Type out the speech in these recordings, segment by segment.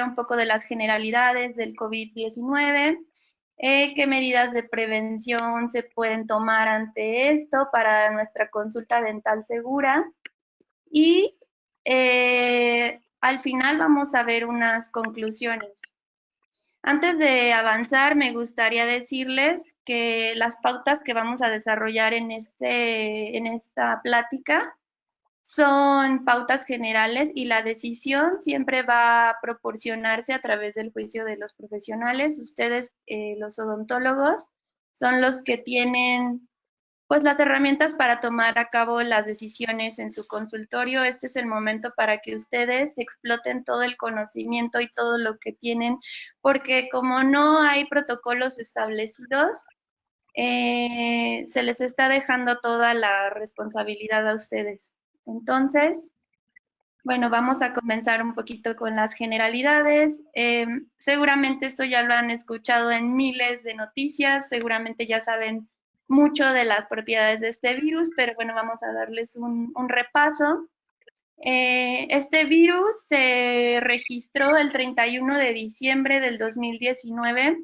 un poco de las generalidades del COVID-19, qué medidas de prevención se pueden tomar ante esto para nuestra consulta dental segura y al final vamos a ver unas conclusiones. Antes de avanzar, me gustaría decirles que las pautas que vamos a desarrollar en esta plática son pautas generales y la decisión siempre va a proporcionarse a través del juicio de los profesionales. Ustedes, los odontólogos, son los que tienen pues las herramientas para tomar a cabo las decisiones en su consultorio. Este es el momento para que ustedes exploten todo el conocimiento y todo lo que tienen, porque como no hay protocolos establecidos, se les está dejando toda la responsabilidad a ustedes. Entonces, bueno, vamos a comenzar un poquito con las generalidades. Seguramente esto ya lo han escuchado en miles de noticias, seguramente ya saben mucho de las propiedades de este virus, pero bueno, vamos a darles un repaso. Este virus se registró el 31 de diciembre del 2019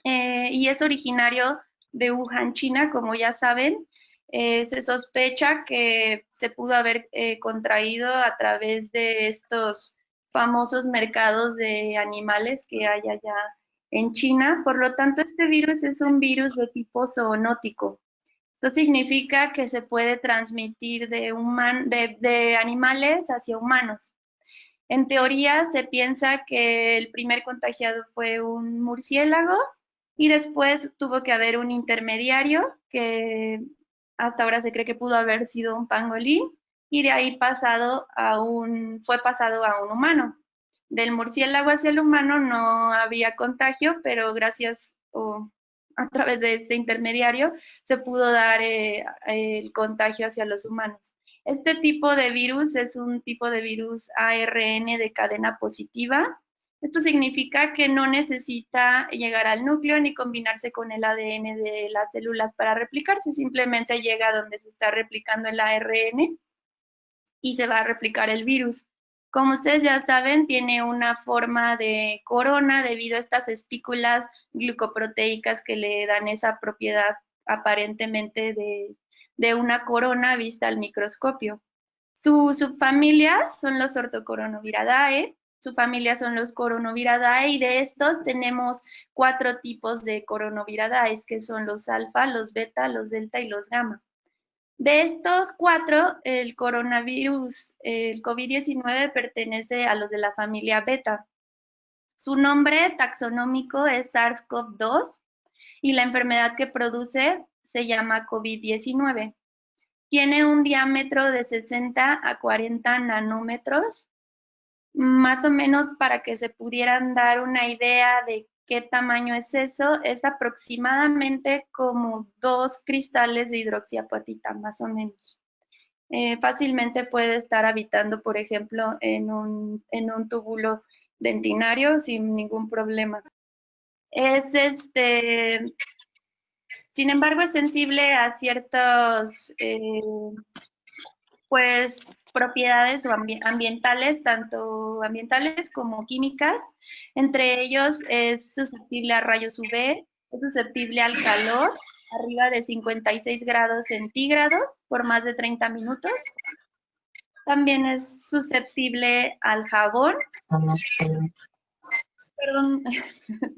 y es originario de Wuhan, China, como ya saben. Se sospecha que se pudo haber contraído a través de estos famosos mercados de animales que hay allá en China. Por lo tanto, este virus es un virus de tipo zoonótico. Esto significa que se puede transmitir de animales hacia humanos. En teoría, se piensa que el primer contagiado fue un murciélago y después tuvo que haber un intermediario que hasta ahora se cree que pudo haber sido un pangolín y de ahí fue pasado a un humano. Del murciélago hacia el humano no había contagio, pero gracias a través de este intermediario se pudo dar el contagio hacia los humanos. Este tipo de virus es un tipo de virus ARN de cadena positiva. Esto significa que no necesita llegar al núcleo ni combinarse con el ADN de las células para replicarse, simplemente llega donde se está replicando el ARN y se va a replicar el virus. Como ustedes ya saben, tiene una forma de corona debido a estas espículas glucoproteicas que le dan esa propiedad aparentemente de una corona vista al microscopio. Su subfamilia son los Orthocoronaviridae, su familia son los Coronaviridae y de estos tenemos 4 tipos de Coronaviridae, que son los alfa, los beta, los delta y los gamma. De estos 4, el coronavirus, el COVID-19 pertenece a los de la familia beta. Su nombre taxonómico es SARS-CoV-2 y la enfermedad que produce se llama COVID-19. Tiene un diámetro de 60 a 40 nanómetros, más o menos para que se pudieran dar una idea de qué tamaño es eso, es aproximadamente como 2 cristales de hidroxiapatita, más o menos. Fácilmente puede estar habitando, por ejemplo, en un túbulo dentinario sin ningún problema. Sin embargo, es sensible a ciertos pues propiedades ambientales, tanto ambientales como químicas. Entre ellos es susceptible a rayos UV, es susceptible al calor, arriba de 56 grados centígrados por más de 30 minutos. También es susceptible al jabón. Perdón,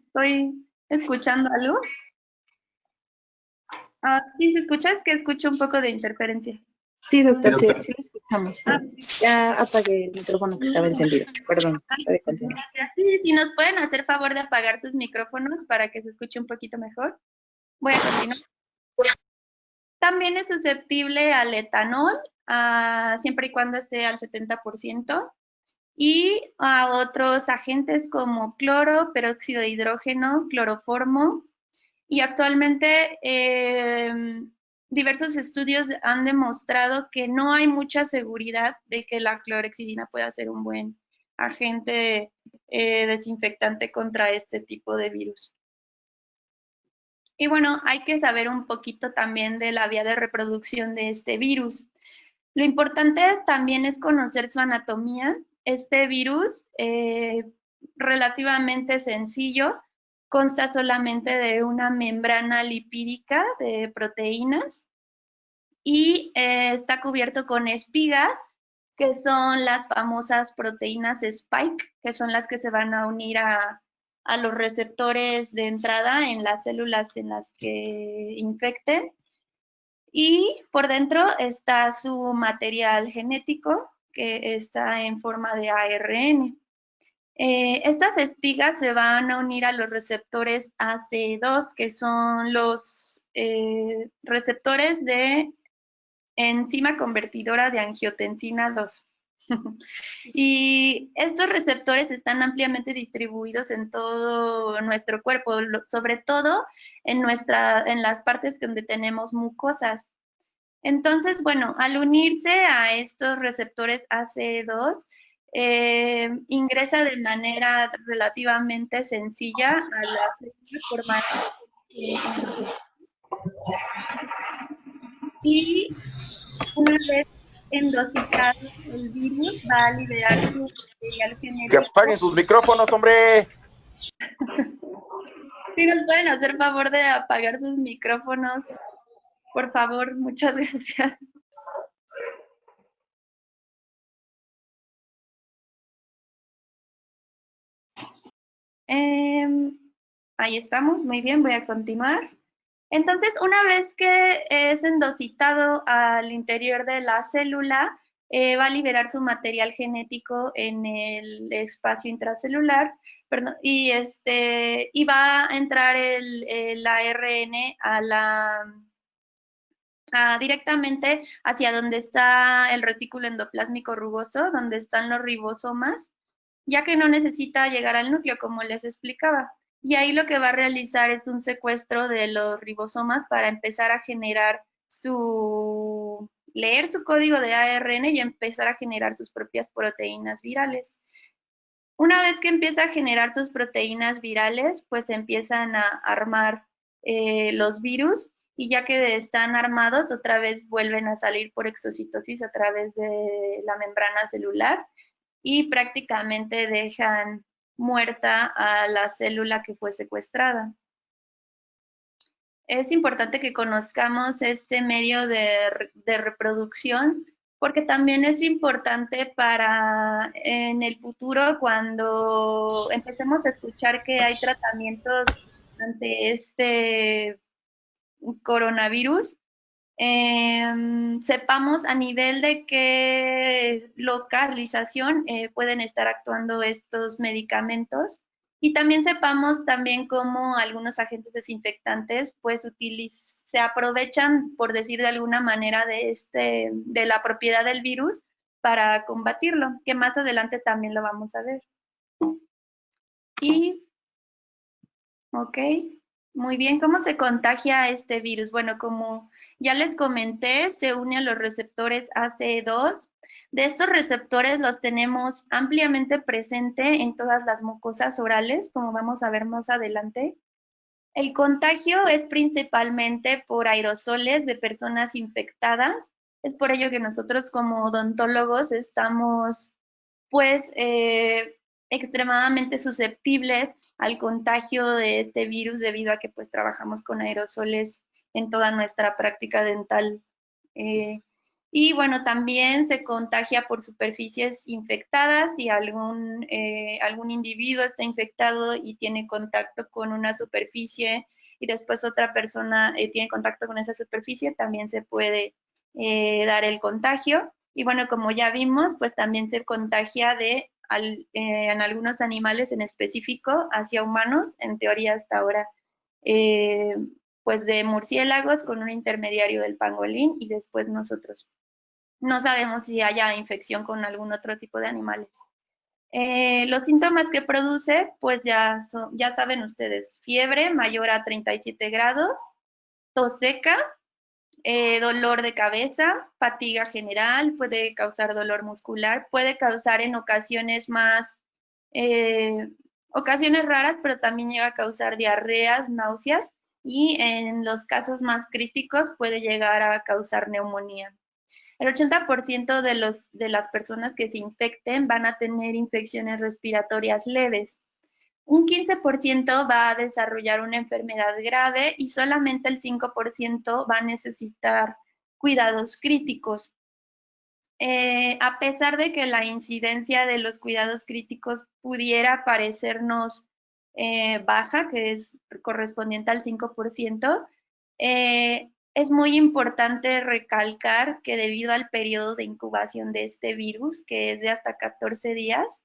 estoy escuchando algo. Sí, ¿se escucha? Es que escucho un poco de interferencia. Sí, doctor, sí, sí lo escuchamos. Ah, Ya apagué el micrófono que estaba encendido. Perdón, puede continuar. gracias. Sí, si nos pueden hacer favor de apagar sus micrófonos para que se escuche un poquito mejor. Voy a continuar. También es susceptible al etanol, siempre y cuando esté al 70%, y a otros agentes como cloro, peróxido de hidrógeno, cloroformo, y actualmente diversos estudios han demostrado que no hay mucha seguridad de que la clorhexidina pueda ser un buen agente desinfectante contra este tipo de virus. Y bueno, hay que saber un poquito también de la vía de reproducción de este virus. Lo importante también es conocer su anatomía. Este virus relativamente sencillo, consta solamente de una membrana lipídica de proteínas y está cubierto con espigas, que son las famosas proteínas spike, que son las que se van a unir a los receptores de entrada en las células en las que infecten. Y por dentro está su material genético, que está en forma de ARN. Estas espigas se van a unir a los receptores ACE2, que son los receptores de enzima convertidora de angiotensina 2. Y estos receptores están ampliamente distribuidos en todo nuestro cuerpo, sobre todo en las partes donde tenemos mucosas. Entonces, bueno, al unirse a estos receptores ACE2, ingresa de manera relativamente sencilla a la célula formando y una vez endositado el virus va a liberar su material Que genético. apaguen sus micrófonos, hombre. Si nos pueden hacer favor de apagar sus micrófonos, por favor, muchas gracias. Ahí estamos, muy bien, voy a continuar. Entonces, una vez que es endositado al interior de la célula, va a liberar su material genético en el espacio intracelular, perdón, y va a entrar el ARN directamente hacia donde está el retículo endoplásmico rugoso, donde están los ribosomas, ya que no necesita llegar al núcleo, como les explicaba. Y ahí lo que va a realizar es un secuestro de los ribosomas para empezar a generar leer su código de ARN y empezar a generar sus propias proteínas virales. Una vez que empieza a generar sus proteínas virales, pues empiezan a armar los virus y ya que están armados, otra vez vuelven a salir por exocitosis a través de la membrana celular y prácticamente dejan muerta a la célula que fue secuestrada. Es importante que conozcamos este medio de reproducción porque también es importante para en el futuro cuando empecemos a escuchar que hay tratamientos ante este coronavirus, sepamos a nivel de qué localización pueden estar actuando estos medicamentos y también sepamos también cómo algunos agentes desinfectantes pues se aprovechan, por decir de alguna manera, de la propiedad del virus para combatirlo, que más adelante también lo vamos a ver. Y, ok. Muy bien, ¿cómo se contagia este virus? Bueno, como ya les comenté, se une a los receptores ACE2. De estos receptores los tenemos ampliamente presente en todas las mucosas orales, como vamos a ver más adelante. El contagio es principalmente por aerosoles de personas infectadas. Es por ello que nosotros como odontólogos estamos pues extremadamente susceptibles al contagio de este virus debido a que pues trabajamos con aerosoles en toda nuestra práctica dental. Y bueno, también se contagia por superficies infectadas. Si algún individuo está infectado y tiene contacto con una superficie y después otra persona tiene contacto con esa superficie, también se puede dar el contagio. Y bueno, como ya vimos, pues también se contagia en algunos animales en específico hacia humanos, en teoría hasta ahora, pues de murciélagos con un intermediario del pangolín y después nosotros. No sabemos si haya infección con algún otro tipo de animales. Los síntomas que produce, pues ya saben ustedes, fiebre mayor a 37 grados, tos seca, dolor de cabeza, fatiga general, puede causar dolor muscular, puede causar en ocasiones ocasiones raras, pero también llega a causar diarreas, náuseas y en los casos más críticos puede llegar a causar neumonía. El 80% de las personas que se infecten van a tener infecciones respiratorias leves. un 15% va a desarrollar una enfermedad grave y solamente el 5% va a necesitar cuidados críticos. A pesar de que la incidencia de los cuidados críticos pudiera parecernos baja, que es correspondiente al 5%, es muy importante recalcar que debido al periodo de incubación de este virus, que es de hasta 14 días,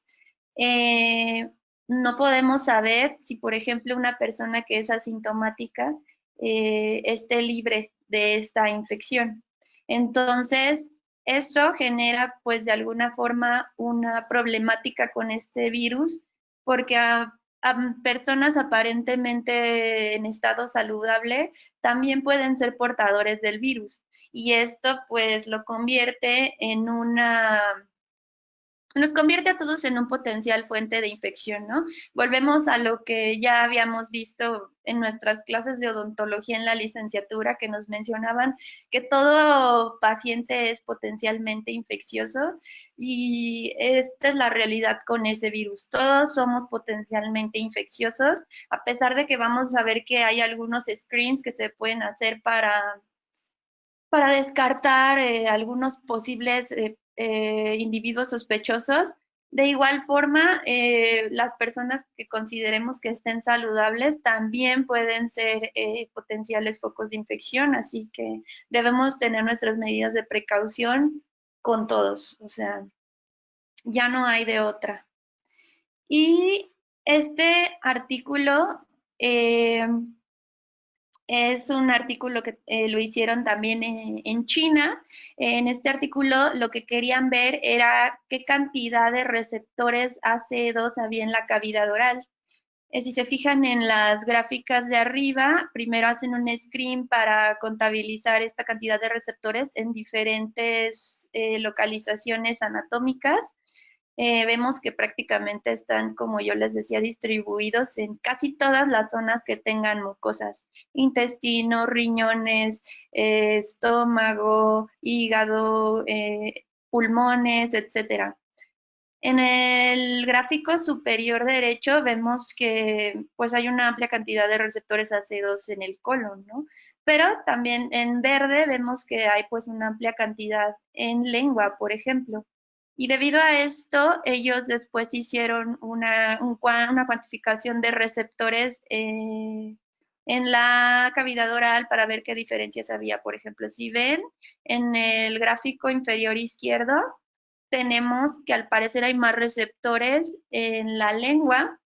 no podemos saber si, por ejemplo, una persona que es asintomática esté libre de esta infección. Entonces, esto genera, pues, de alguna forma una problemática con este virus, porque a personas aparentemente en estado saludable también pueden ser portadores del virus. Y esto, pues, lo convierte en nos convierte a todos en un potencial fuente de infección, ¿no? Volvemos a lo que ya habíamos visto en nuestras clases de odontología en la licenciatura, que nos mencionaban que todo paciente es potencialmente infeccioso y esta es la realidad con ese virus. Todos somos potencialmente infecciosos, a pesar de que vamos a ver que hay algunos screens que se pueden hacer para descartar algunos posibles individuos sospechosos. De igual forma, las personas que consideremos que estén saludables también pueden ser potenciales focos de infección, así que debemos tener nuestras medidas de precaución con todos, o sea, ya no hay de otra. Y este artículo es un artículo que lo hicieron también en China. En este artículo lo que querían ver era qué cantidad de receptores AC2 había en la cavidad oral. Si se fijan en las gráficas de arriba, primero hacen un screen para contabilizar esta cantidad de receptores en diferentes localizaciones anatómicas. Vemos que prácticamente están, como yo les decía, distribuidos en casi todas las zonas que tengan mucosas: intestino, riñones, estómago, hígado, pulmones, etcétera. En el gráfico superior derecho vemos que pues hay una amplia cantidad de receptores AC2 en el colon, ¿no? Pero también en verde vemos que hay pues una amplia cantidad en lengua, por ejemplo. Y debido a esto, ellos después hicieron una cuantificación de receptores en la cavidad oral para ver qué diferencias había. Por ejemplo, si ven en el gráfico inferior izquierdo, tenemos que al parecer hay más receptores en la lengua,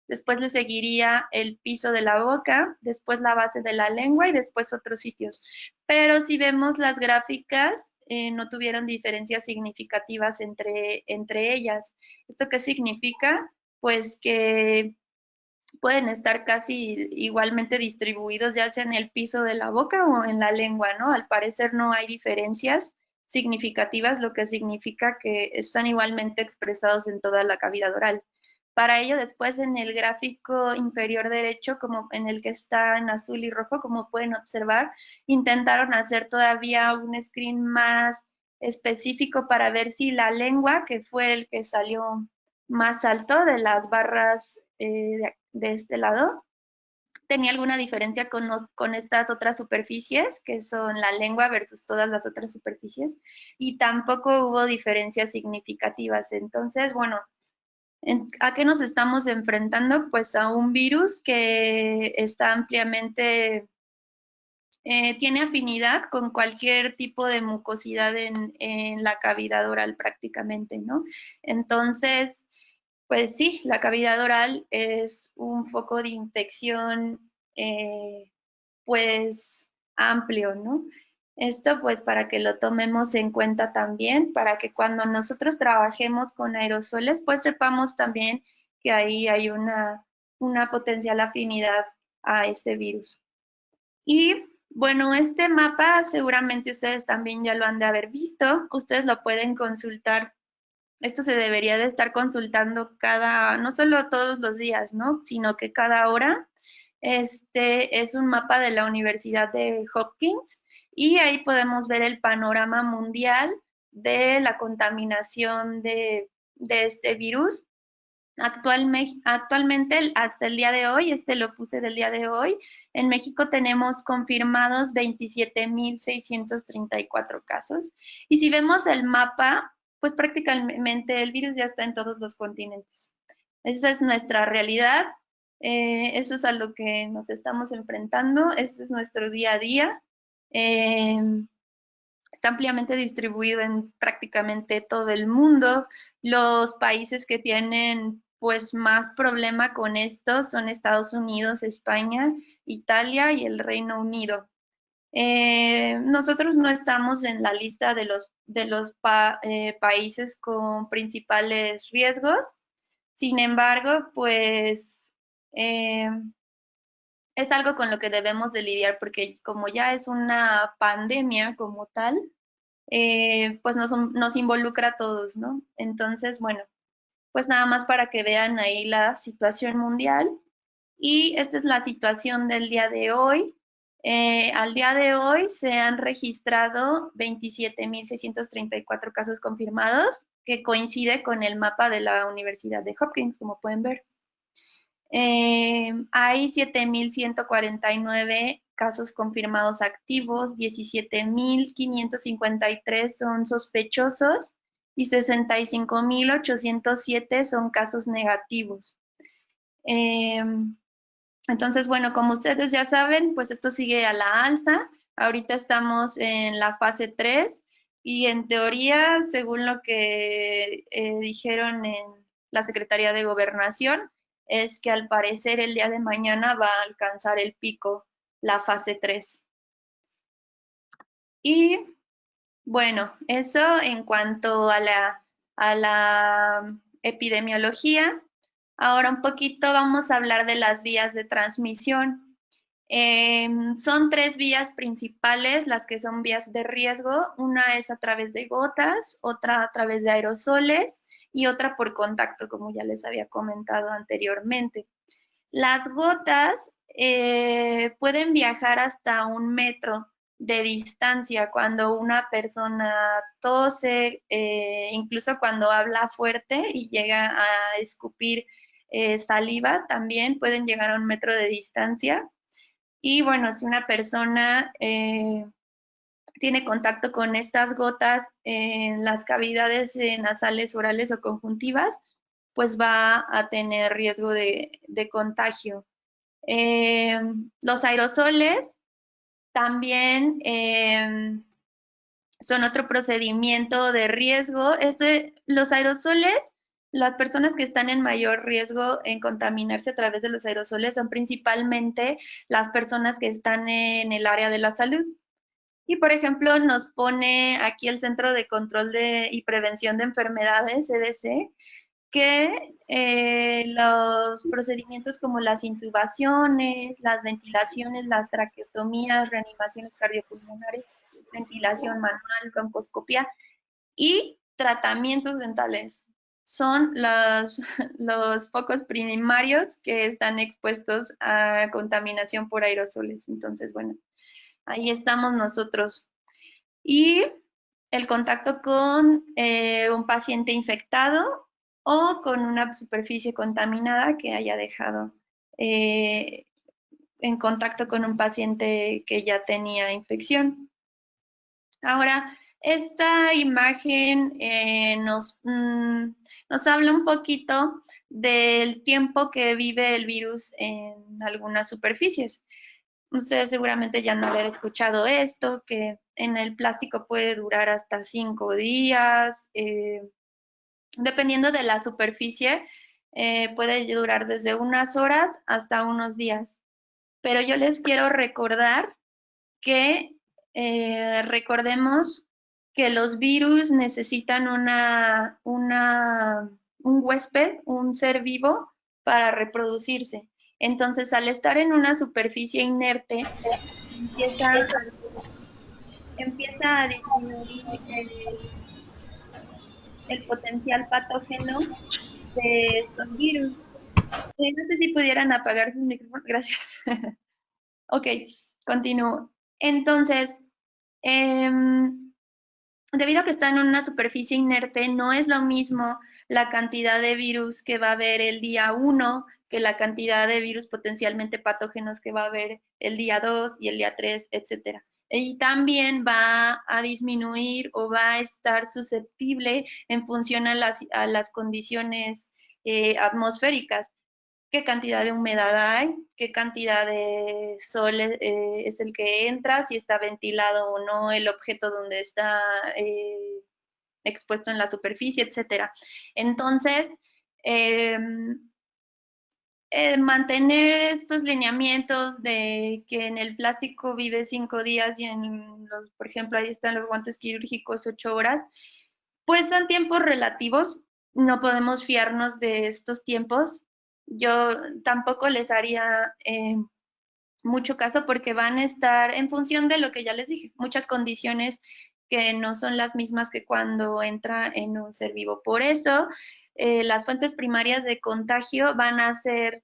después le seguiría el piso de la boca, después la base de la lengua y después otros sitios. Pero si vemos las gráficas, no tuvieron diferencias significativas entre ellas. ¿Esto qué significa? Pues que pueden estar casi igualmente distribuidos, ya sea en el piso de la boca o en la lengua, ¿no? Al parecer no hay diferencias significativas, lo que significa que están igualmente expresados en toda la cavidad oral. Para ello, después en el gráfico inferior derecho, como en el que está en azul y rojo, como pueden observar, intentaron hacer todavía un screen más específico para ver si la lengua, que fue el que salió más alto de las barras de este lado, tenía alguna diferencia con estas otras superficies, que son la lengua versus todas las otras superficies, y tampoco hubo diferencias significativas. Entonces, bueno, ¿a qué nos estamos enfrentando? Pues a un virus que está ampliamente, tiene afinidad con cualquier tipo de mucosidad en la cavidad oral prácticamente, ¿no? Entonces, pues sí, la cavidad oral es un foco de infección, pues amplio, ¿no? Esto pues para que lo tomemos en cuenta también, para que cuando nosotros trabajemos con aerosoles, pues sepamos también que ahí hay una potencial afinidad a este virus. Y bueno, este mapa seguramente ustedes también ya lo han de haber visto, ustedes lo pueden consultar. Esto se debería de estar consultando no solo todos los días, ¿no? Sino que cada hora. Este es un mapa de la Universidad de Hopkins y ahí podemos ver el panorama mundial de la contaminación de este virus. Actualmente, hasta el día de hoy, lo puse del día de hoy, en México tenemos confirmados 27.634 casos. Y si vemos el mapa, pues prácticamente el virus ya está en todos los continentes. Esa es nuestra realidad, eso es a lo que nos estamos enfrentando, este es nuestro día a día. Está ampliamente distribuido en prácticamente todo el mundo. Los países que tienen pues más problema con esto son Estados Unidos, España, Italia y el Reino Unido. Nosotros no estamos en la lista de los países con principales riesgos. Sin embargo, pues es algo con lo que debemos de lidiar porque como ya es una pandemia como tal, pues nos involucra a todos, ¿no? Entonces, bueno, pues nada más para que vean ahí la situación mundial. Y esta es la situación del día de hoy. Al día de hoy se han registrado 27.634 casos confirmados, que coincide con el mapa de la Universidad de Hopkins, como pueden ver. Hay 7.149 casos confirmados activos, 17.553 son sospechosos y 65.807 son casos negativos. Entonces, bueno, como ustedes ya saben, pues esto sigue a la alza. Ahorita estamos en la fase 3 y en teoría, según lo que dijeron en la Secretaría de Gobernación, es que al parecer el día de mañana va a alcanzar el pico la fase 3. Y bueno, eso en cuanto a la epidemiología. Ahora un poquito vamos a hablar de las vías de transmisión. Son 3 vías principales, las que son vías de riesgo. Una es a través de gotas, otra a través de aerosoles y otra por contacto, como ya les había comentado anteriormente. Las gotas pueden viajar hasta 1 metro de distancia cuando una persona tose, incluso cuando habla fuerte y llega a escupir saliva, también pueden llegar a 1 metro de distancia. Y bueno, si una persona tiene contacto con estas gotas en las cavidades nasales, orales o conjuntivas, pues va a tener riesgo de contagio. Los aerosoles también son otro procedimiento de riesgo. Los aerosoles, las personas que están en mayor riesgo en contaminarse a través de los aerosoles son principalmente las personas que están en el área de la salud. Y, por ejemplo, nos pone aquí el Centro de Control y Prevención de Enfermedades, CDC, que los procedimientos como las intubaciones, las ventilaciones, las traqueotomías, reanimaciones cardiopulmonares, ventilación manual, broncoscopia y tratamientos dentales son los focos primarios que están expuestos a contaminación por aerosoles. Entonces, bueno, ahí estamos nosotros. Y el contacto con un paciente infectado o con una superficie contaminada que haya dejado en contacto con un paciente que ya tenía infección. Ahora, esta imagen nos habla un poquito del tiempo que vive el virus en algunas superficies. Ustedes seguramente ya no haber escuchado esto, que en el plástico puede durar hasta 5 días, dependiendo de la superficie, puede durar desde unas horas hasta unos días. Pero yo les quiero recordar que recordemos que los virus necesitan un huésped, un ser vivo, para reproducirse. Entonces, al estar en una superficie inerte, empieza a disminuir el potencial patógeno de estos virus. No sé si pudieran apagar sus micrófonos. Gracias. Ok, continúo. Entonces, debido a que está en una superficie inerte, no es lo mismo la cantidad de virus que va a haber el día 1 que la cantidad de virus potencialmente patógenos que va a haber el día 2 y el día 3, etcétera. Y también va a disminuir o va a estar susceptible en función a las condiciones atmosféricas. Qué cantidad de humedad hay, qué cantidad de sol es el que entra, si está ventilado o no el objeto donde está expuesto en la superficie, etcétera. Entonces, eh, mantener estos lineamientos de que en el plástico vive 5 días y en los, por ejemplo, ahí están los guantes quirúrgicos 8 horas, pues son tiempos relativos, no podemos fiarnos de estos tiempos. Yo tampoco les haría mucho caso porque van a estar en función de lo que ya les dije, muchas condiciones que no son las mismas que cuando entra en un ser vivo. Por eso, las fuentes primarias de contagio van a ser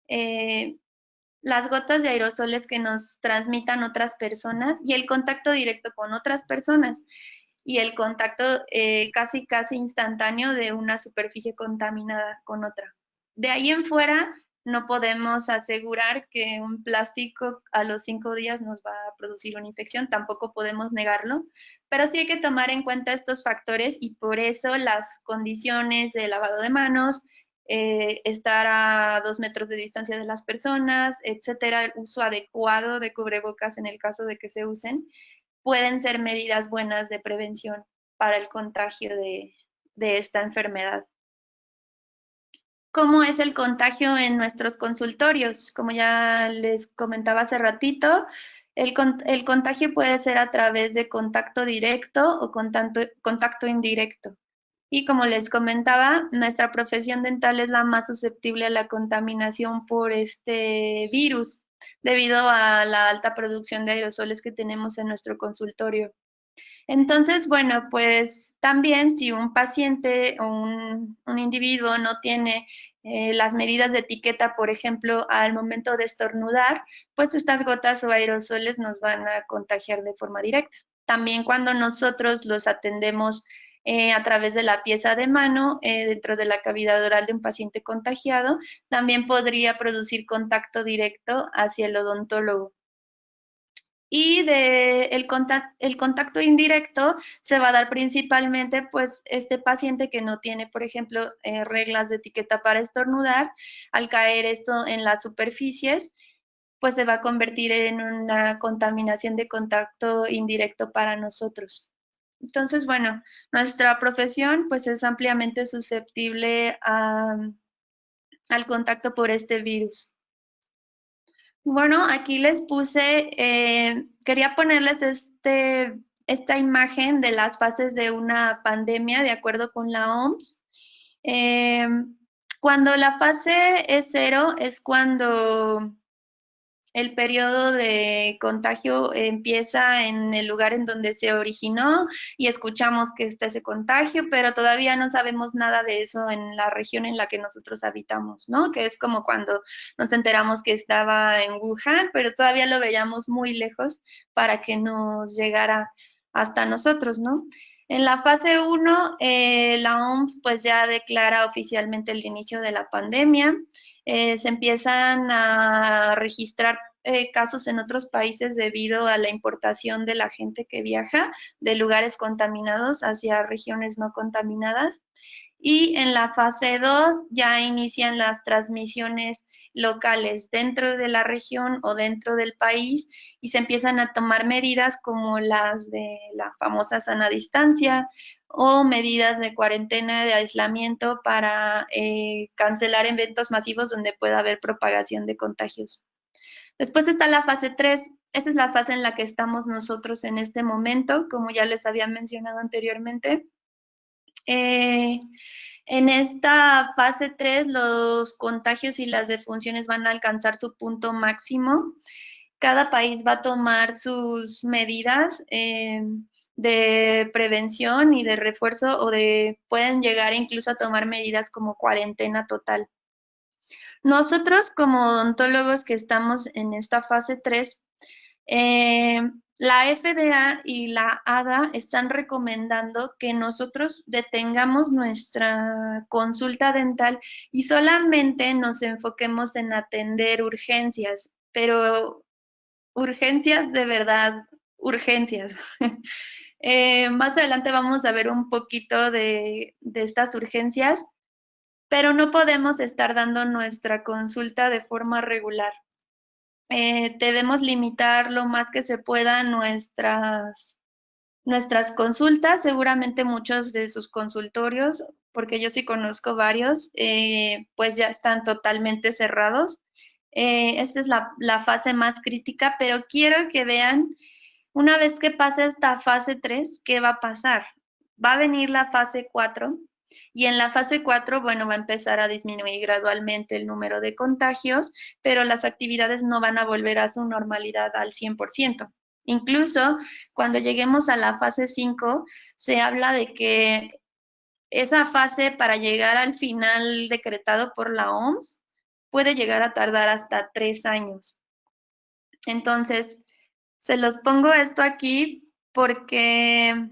eh, las gotas de aerosoles que nos transmitan otras personas y el contacto directo con otras personas y el contacto casi instantáneo de una superficie contaminada con otra. De ahí en fuera, no podemos asegurar que un plástico a los 5 días nos va a producir una infección, tampoco podemos negarlo, pero sí hay que tomar en cuenta estos factores y por eso las condiciones de lavado de manos, estar a 2 metros de distancia de las personas, etcétera, el uso adecuado de cubrebocas en el caso de que se usen, pueden ser medidas buenas de prevención para el contagio de esta enfermedad. ¿Cómo es el contagio en nuestros consultorios? Como ya les comentaba hace ratito, el contagio puede ser a través de contacto directo o contacto indirecto. Y como les comentaba, nuestra profesión dental es la más susceptible a la contaminación por este virus, debido a la alta producción de aerosoles que tenemos en nuestro consultorio. Entonces, bueno, pues también si un paciente o un individuo no tiene las medidas de etiqueta, por ejemplo, al momento de estornudar, pues estas gotas o aerosoles nos van a contagiar de forma directa. También cuando nosotros los atendemos a través de la pieza de mano dentro de la cavidad oral de un paciente contagiado, también podría producir contacto directo hacia el odontólogo. Y el contacto indirecto se va a dar principalmente, pues, este paciente que no tiene, por ejemplo, reglas de etiqueta para estornudar, al caer esto en las superficies, pues se va a convertir en una contaminación de contacto indirecto para nosotros. Entonces, bueno, nuestra profesión, pues, es ampliamente susceptible al contacto por este virus. Bueno, aquí les puse, quería ponerles esta imagen de las fases de una pandemia de acuerdo con la OMS. Eh, Cuando la fase es 0 es cuando el periodo de contagio empieza en el lugar en donde se originó y escuchamos que está ese contagio, pero todavía no sabemos nada de eso en la región en la que nosotros habitamos, ¿no? Que es como cuando nos enteramos que estaba en Wuhan, pero todavía lo veíamos muy lejos para que nos llegara hasta nosotros, ¿no? En la fase 1, la OMS pues ya declara oficialmente el inicio de la pandemia. Se empiezan a registrar casos en otros países debido a la importación de la gente que viaja de lugares contaminados hacia regiones no contaminadas. Y en la fase 2 ya inician las transmisiones locales dentro de la región o dentro del país y se empiezan a tomar medidas como las de la famosa sana distancia o medidas de cuarentena, de aislamiento para cancelar eventos masivos donde pueda haber propagación de contagios. Después está la fase 3. Esta es la fase en la que estamos nosotros en este momento, como ya les había mencionado anteriormente. En esta fase 3, los contagios y las defunciones van a alcanzar su punto máximo. Cada país va a tomar sus medidas de prevención y de refuerzo pueden llegar incluso a tomar medidas como cuarentena total. Nosotros como odontólogos que estamos en esta fase 3, La FDA y la ADA están recomendando que nosotros detengamos nuestra consulta dental y solamente nos enfoquemos en atender urgencias, pero urgencias de verdad, urgencias. Más adelante vamos a ver un poquito de estas urgencias, pero no podemos estar dando nuestra consulta de forma regular. Debemos limitar lo más que se pueda nuestras consultas. Seguramente muchos de sus consultorios, porque yo sí conozco varios, pues ya están totalmente cerrados. Esta es la fase más crítica, pero quiero que vean, una vez que pase esta fase 3, ¿qué va a pasar? Va a venir la fase 4 y en la fase 4, bueno, va a empezar a disminuir gradualmente el número de contagios, pero las actividades no van a volver a su normalidad al 100%. Incluso cuando lleguemos a la fase 5, se habla de que esa fase para llegar al final decretado por la OMS puede llegar a tardar hasta 3 años. Entonces, se los pongo esto aquí porque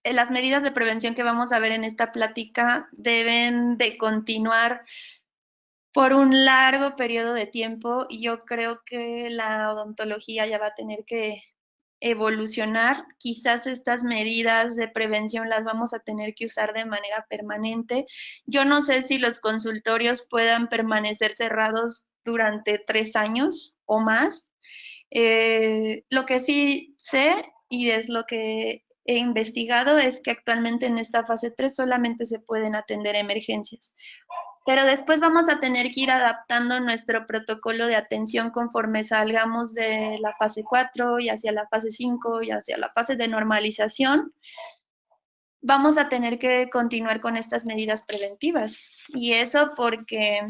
las medidas de prevención que vamos a ver en esta plática deben de continuar por un largo periodo de tiempo y yo creo que la odontología ya va a tener que evolucionar. Quizás estas medidas de prevención las vamos a tener que usar de manera permanente. Yo no sé si los consultorios puedan permanecer cerrados durante 3 años o más. Lo que sí sé y es lo que he investigado es que actualmente en esta fase 3 solamente se pueden atender emergencias. Pero después vamos a tener que ir adaptando nuestro protocolo de atención conforme salgamos de la fase 4 y hacia la fase 5 y hacia la fase de normalización. Vamos a tener que continuar con estas medidas preventivas. Y eso porque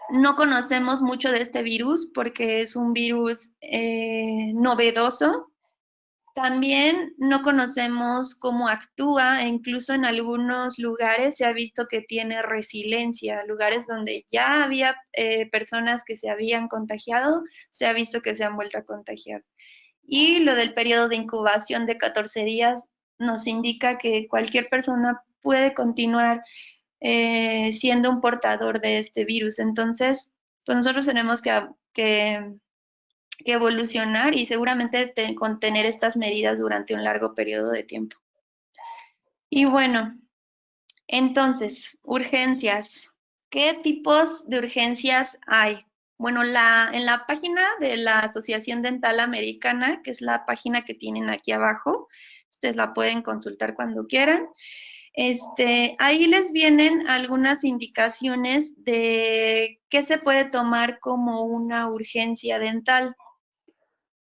no conocemos mucho de este virus, porque es un virus novedoso. También no conocemos cómo actúa e incluso en algunos lugares se ha visto que tiene resiliencia, lugares donde ya había personas que se habían contagiado, se ha visto que se han vuelto a contagiar. Y lo del periodo de incubación de 14 días nos indica que cualquier persona puede continuar siendo un portador de este virus. Entonces, pues nosotros tenemos que evolucionar y seguramente contener estas medidas durante un largo periodo de tiempo. Y bueno, entonces, urgencias. ¿Qué tipos de urgencias hay? Bueno, en la página de la Asociación Dental Americana, que es la página que tienen aquí abajo, ustedes la pueden consultar cuando quieran. Ahí les vienen algunas indicaciones de qué se puede tomar como una urgencia dental.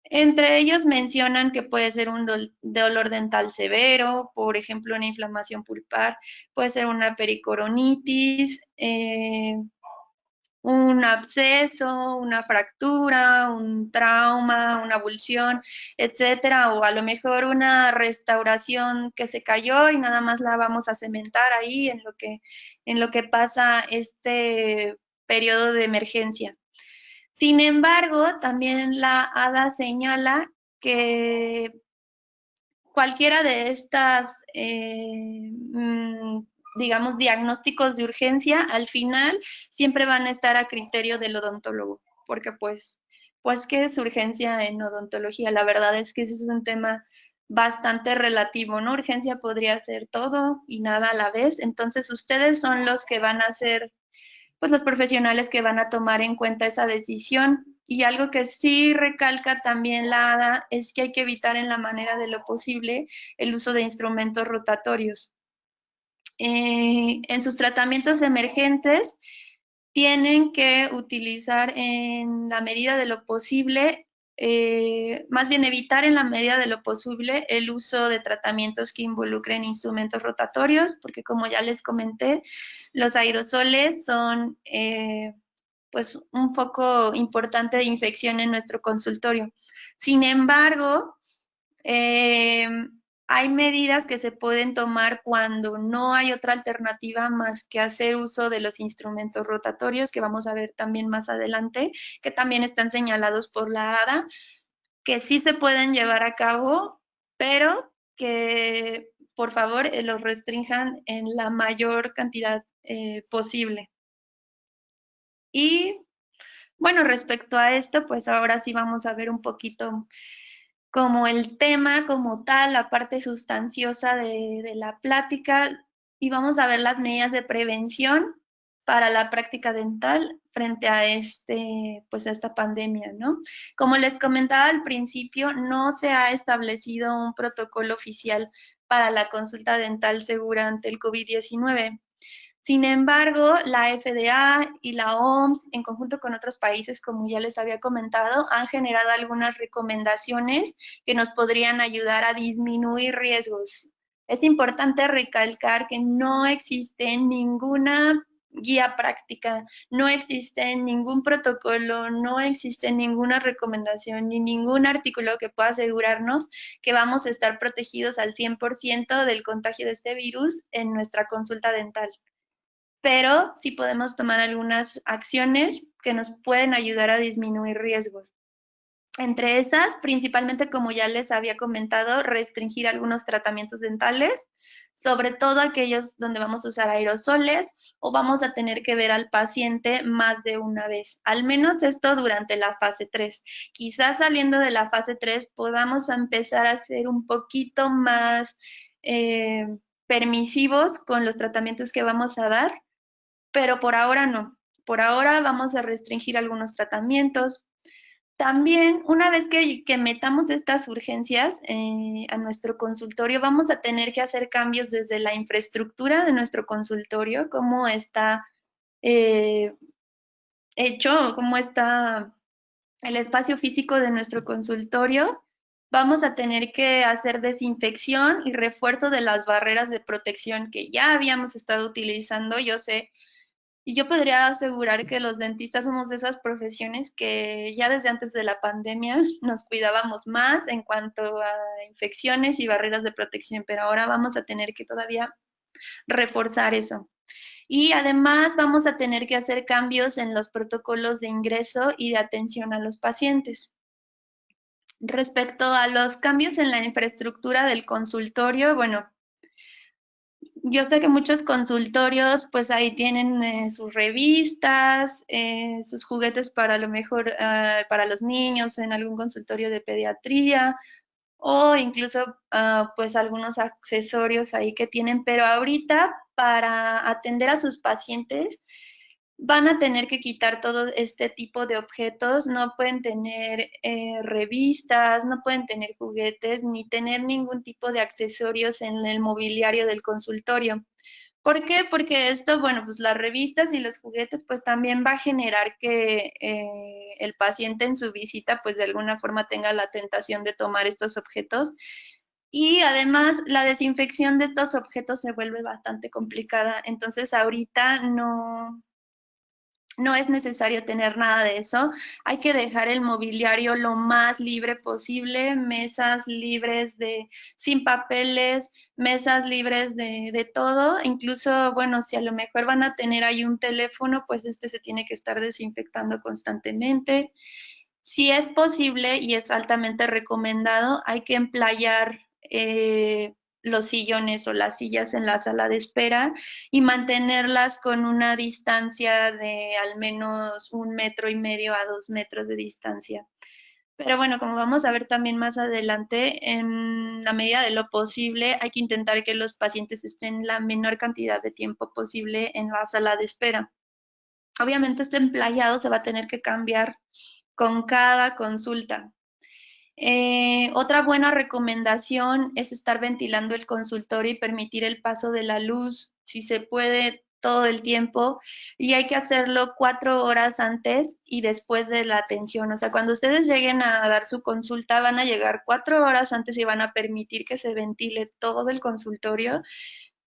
Entre ellos mencionan que puede ser un dolor dental severo, por ejemplo, una inflamación pulpar, puede ser una pericoronitis, un absceso, una fractura, un trauma, una abulsión, etcétera, o a lo mejor una restauración que se cayó y nada más la vamos a cementar ahí en lo que pasa este periodo de emergencia. Sin embargo, también la ADA señala que cualquiera de estas, digamos, diagnósticos de urgencia, al final siempre van a estar a criterio del odontólogo, porque pues, ¿qué es urgencia en odontología? La verdad es que ese es un tema bastante relativo, ¿no? Urgencia podría ser todo y nada a la vez, entonces ustedes son los que van a ser pues los profesionales que van a tomar en cuenta esa decisión. Y algo que sí recalca también la ADA es que hay que evitar en la manera de lo posible el uso de instrumentos rotatorios. En sus tratamientos emergentes tienen que utilizar en la medida de lo posible, más bien evitar en la medida de lo posible el uso de tratamientos que involucren instrumentos rotatorios, porque como ya les comenté, los aerosoles son pues un foco importante de infección en nuestro consultorio. Sin embargo, eh, hay medidas que se pueden tomar cuando no hay otra alternativa más que hacer uso de los instrumentos rotatorios, que vamos a ver también más adelante, que también están señalados por la ADA. que sí se pueden llevar a cabo, pero que por favor los restrinjan en la mayor cantidad posible. Y bueno, respecto a esto, pues ahora sí vamos a ver un poquito como el tema como tal, la parte sustanciosa de la plática, y vamos a ver las medidas de prevención para la práctica dental frente a pues a esta pandemia, ¿no? Como les comentaba al principio, no se ha establecido un protocolo oficial para la consulta dental segura ante el COVID-19. Sin embargo, la FDA y la OMS, en conjunto con otros países, como ya les había comentado, han generado algunas recomendaciones que nos podrían ayudar a disminuir riesgos. Es importante recalcar que no existe ninguna guía práctica, no existe ningún protocolo, no existe ninguna recomendación ni ningún artículo que pueda asegurarnos que vamos a estar protegidos al 100% del contagio de este virus en nuestra consulta dental, pero sí podemos tomar algunas acciones que nos pueden ayudar a disminuir riesgos. Entre esas, principalmente, como ya les había comentado, restringir algunos tratamientos dentales, sobre todo aquellos donde vamos a usar aerosoles o vamos a tener que ver al paciente más de una vez, al menos esto durante la fase 3. Quizás saliendo de la fase 3 podamos empezar a ser un poquito más permisivos con los tratamientos que vamos a dar, pero por ahora no. Por ahora vamos a restringir algunos tratamientos. También, una vez que metamos estas urgencias a nuestro consultorio, vamos a tener que hacer cambios desde la infraestructura de nuestro consultorio, cómo está eh, hecho, cómo está el espacio físico de nuestro consultorio. Vamos a tener que hacer desinfección y refuerzo de las barreras de protección que ya habíamos estado utilizando. Yo sé, y yo podría asegurar que los dentistas somos de esas profesiones que ya desde antes de la pandemia nos cuidábamos más en cuanto a infecciones y barreras de protección, pero ahora vamos a tener que todavía reforzar eso. Y además vamos a tener que hacer cambios en los protocolos de ingreso y de atención a los pacientes. Respecto a los cambios en la infraestructura del consultorio, bueno, yo sé que muchos consultorios, pues ahí tienen sus revistas, sus juguetes para a lo mejor para los niños en algún consultorio de pediatría o incluso pues algunos accesorios ahí que tienen, pero ahorita para atender a sus pacientes van a tener que quitar todo este tipo de objetos, no pueden tener revistas, no pueden tener juguetes, ni tener ningún tipo de accesorios en el mobiliario del consultorio. ¿Por qué? Porque esto, bueno, pues las revistas y los juguetes, pues también va a generar que el paciente en su visita, pues de alguna forma tenga la tentación de tomar estos objetos. Y además la desinfección de estos objetos se vuelve bastante complicada. Entonces ahorita no es necesario tener nada de eso. Hay que dejar el mobiliario lo más libre posible, mesas libres sin papeles, mesas libres de todo. Incluso, bueno, si a lo mejor van a tener ahí un teléfono, pues se tiene que estar desinfectando constantemente. Si es posible y es altamente recomendado, hay que emplayar los sillones o las sillas en la sala de espera y mantenerlas con una distancia de al menos 1,5 metros a 2 metros de distancia. Pero bueno, como vamos a ver también más adelante, en la medida de lo posible hay que intentar que los pacientes estén la menor cantidad de tiempo posible en la sala de espera. Obviamente este emplayado se va a tener que cambiar con cada consulta. Otra buena recomendación es estar ventilando el consultorio y permitir el paso de la luz, si se puede, todo el tiempo, y hay que hacerlo 4 horas antes y después de la atención. O sea, cuando ustedes lleguen a dar su consulta, van a llegar 4 horas antes y van a permitir que se ventile todo el consultorio.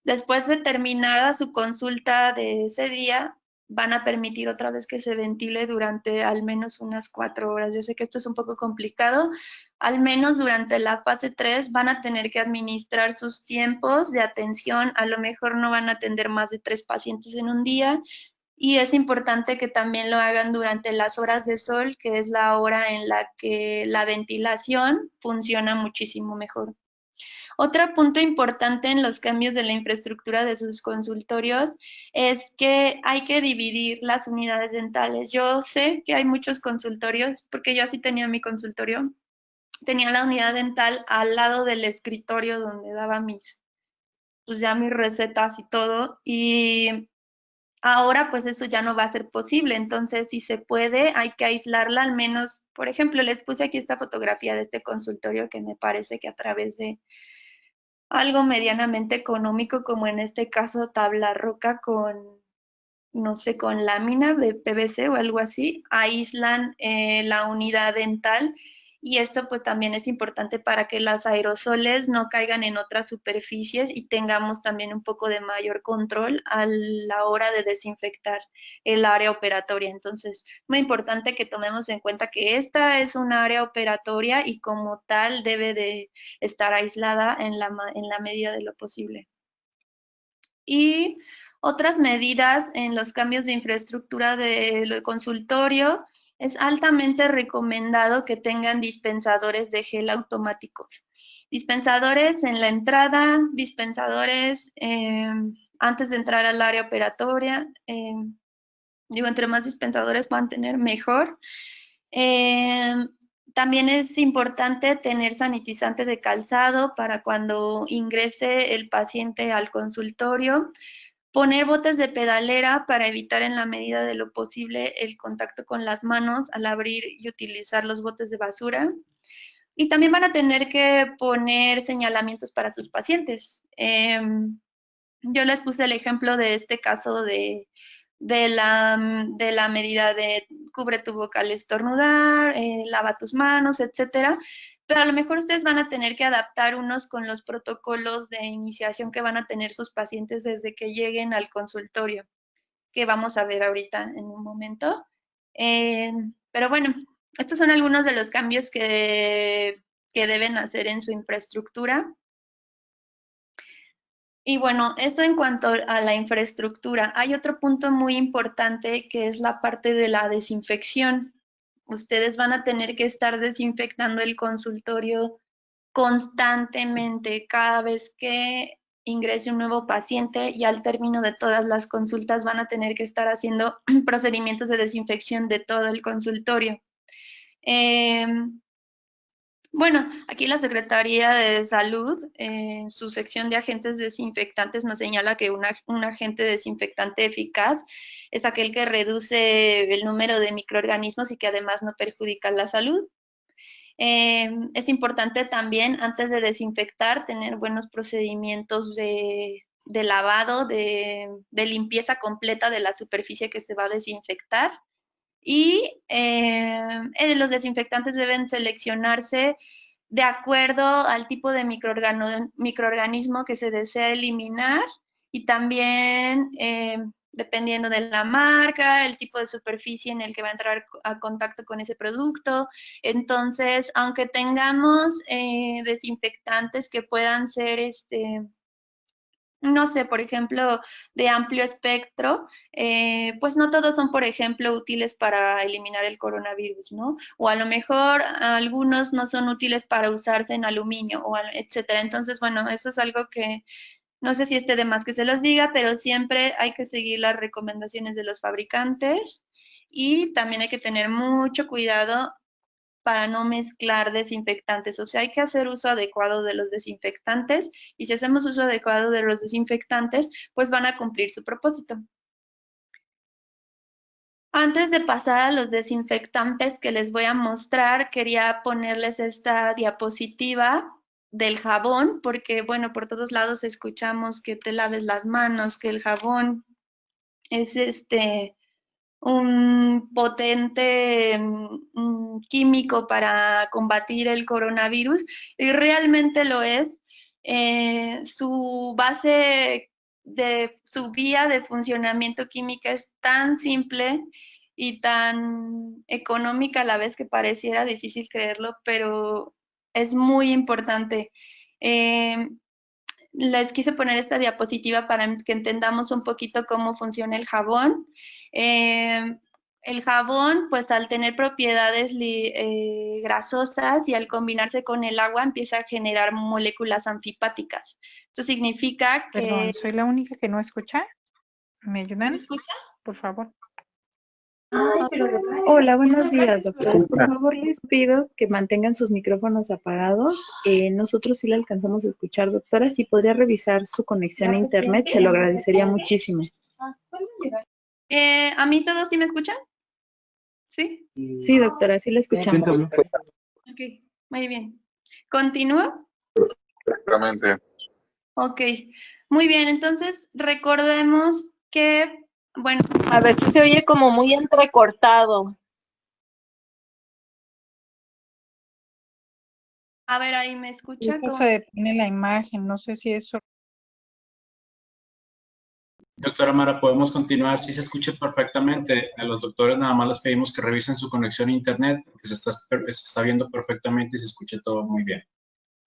Después de terminada su consulta de ese día, van a permitir otra vez que se ventile durante al menos unas 4 horas. Yo sé que esto es un poco complicado. Al menos durante la fase 3 van a tener que administrar sus tiempos de atención. A lo mejor no van a atender más de 3 pacientes en un día y es importante que también lo hagan durante las horas de sol, que es la hora en la que la ventilación funciona muchísimo mejor. Otro punto importante en los cambios de la infraestructura de sus consultorios es que hay que dividir las unidades dentales. Yo sé que hay muchos consultorios, porque yo así tenía mi consultorio, tenía la unidad dental al lado del escritorio donde daba pues ya mis recetas y todo, y ahora pues eso ya no va a ser posible, entonces si se puede hay que aislarla al menos, por ejemplo, les puse aquí esta fotografía de este consultorio que me parece que a través de algo medianamente económico, como en este caso tabla roca con, no sé, con lámina de PVC o algo así, aíslan la unidad dental y esto pues también es importante para que los aerosoles no caigan en otras superficies y tengamos también un poco de mayor control a la hora de desinfectar el área operatoria. Entonces, muy importante que tomemos en cuenta que esta es un área operatoria y como tal debe de estar aislada en la medida de lo posible. Y otras medidas en los cambios de infraestructura del consultorio, es altamente recomendado que tengan dispensadores de gel automáticos. Dispensadores en la entrada, dispensadores antes de entrar al área operatoria. Digo, entre más dispensadores van a tener, mejor. También es importante tener sanitizante de calzado para cuando ingrese el paciente al consultorio. Poner botes de pedalera para evitar en la medida de lo posible el contacto con las manos al abrir y utilizar los botes de basura. Y también van a tener que poner señalamientos para sus pacientes. Yo les puse el ejemplo de este caso de la medida de cubre tu boca al estornudar, lava tus manos, etcétera. Pero a lo mejor ustedes van a tener que adaptar unos con los protocolos de iniciación que van a tener sus pacientes desde que lleguen al consultorio, que vamos a ver ahorita en un momento. Pero bueno, estos son algunos de los cambios que deben hacer en su infraestructura. Y bueno, esto en cuanto a la infraestructura. Hay otro punto muy importante que es la parte de la desinfección. Ustedes van a tener que estar desinfectando el consultorio constantemente cada vez que ingrese un nuevo paciente y al término de todas las consultas van a tener que estar haciendo procedimientos de desinfección de todo el consultorio. Bueno, aquí la Secretaría de Salud, en su sección de agentes desinfectantes, nos señala que un agente desinfectante eficaz es aquel que reduce el número de microorganismos y que además no perjudica la salud. Es importante también, antes de desinfectar, tener buenos procedimientos de lavado, de limpieza completa de la superficie que se va a desinfectar. Y los desinfectantes deben seleccionarse de acuerdo al tipo de microorganismo que se desea eliminar y también dependiendo de la marca, el tipo de superficie en el que va a entrar a contacto con ese producto. Entonces, aunque tengamos desinfectantes que puedan ser no sé, por ejemplo, de amplio espectro, pues no todos son, por ejemplo, útiles para eliminar el coronavirus, ¿no? O a lo mejor algunos no son útiles para usarse en aluminio, o etcétera. Entonces, bueno, eso es algo que no sé si esté de más que se los diga, pero siempre hay que seguir las recomendaciones de los fabricantes y también hay que tener mucho cuidado para no mezclar desinfectantes. O sea, hay que hacer uso adecuado de los desinfectantes y si hacemos uso adecuado de los desinfectantes, pues van a cumplir su propósito. Antes de pasar a los desinfectantes que les voy a mostrar, quería ponerles esta diapositiva del jabón, porque bueno, por todos lados escuchamos que te laves las manos, que el jabón es un potente químico para combatir el coronavirus y realmente lo es. Su base de su vía de funcionamiento química es tan simple y tan económica a la vez que pareciera difícil creerlo, pero es muy importante. les quise poner esta diapositiva para que entendamos un poquito cómo funciona el jabón. El jabón, pues al tener propiedades grasosas y al combinarse con el agua, empieza a generar moléculas anfipáticas. Esto significa que... Perdón, ¿soy la única que no escucha? ¿Me ayudan? ¿Me escucha? Por favor. Hola, buenos días, doctores. Por favor, les pido que mantengan sus micrófonos apagados. Nosotros sí le alcanzamos a escuchar, doctora. Si podría revisar su conexión a internet, se lo agradecería muchísimo. ¿A mí todos sí me escuchan? ¿Sí? Sí, doctora, sí la escuchamos. Ok, muy bien. ¿Continúo? Exactamente. Ok, muy bien. Entonces, recordemos que, bueno, A ver si se oye como muy entrecortado. a ver, ahí me escucha. Justo ¿Cómo se detiene la imagen, no sé si eso... Doctora Mara, podemos continuar. Sí se escucha perfectamente. A los doctores nada más les pedimos que revisen su conexión a internet porque se está viendo perfectamente y se escucha todo muy bien.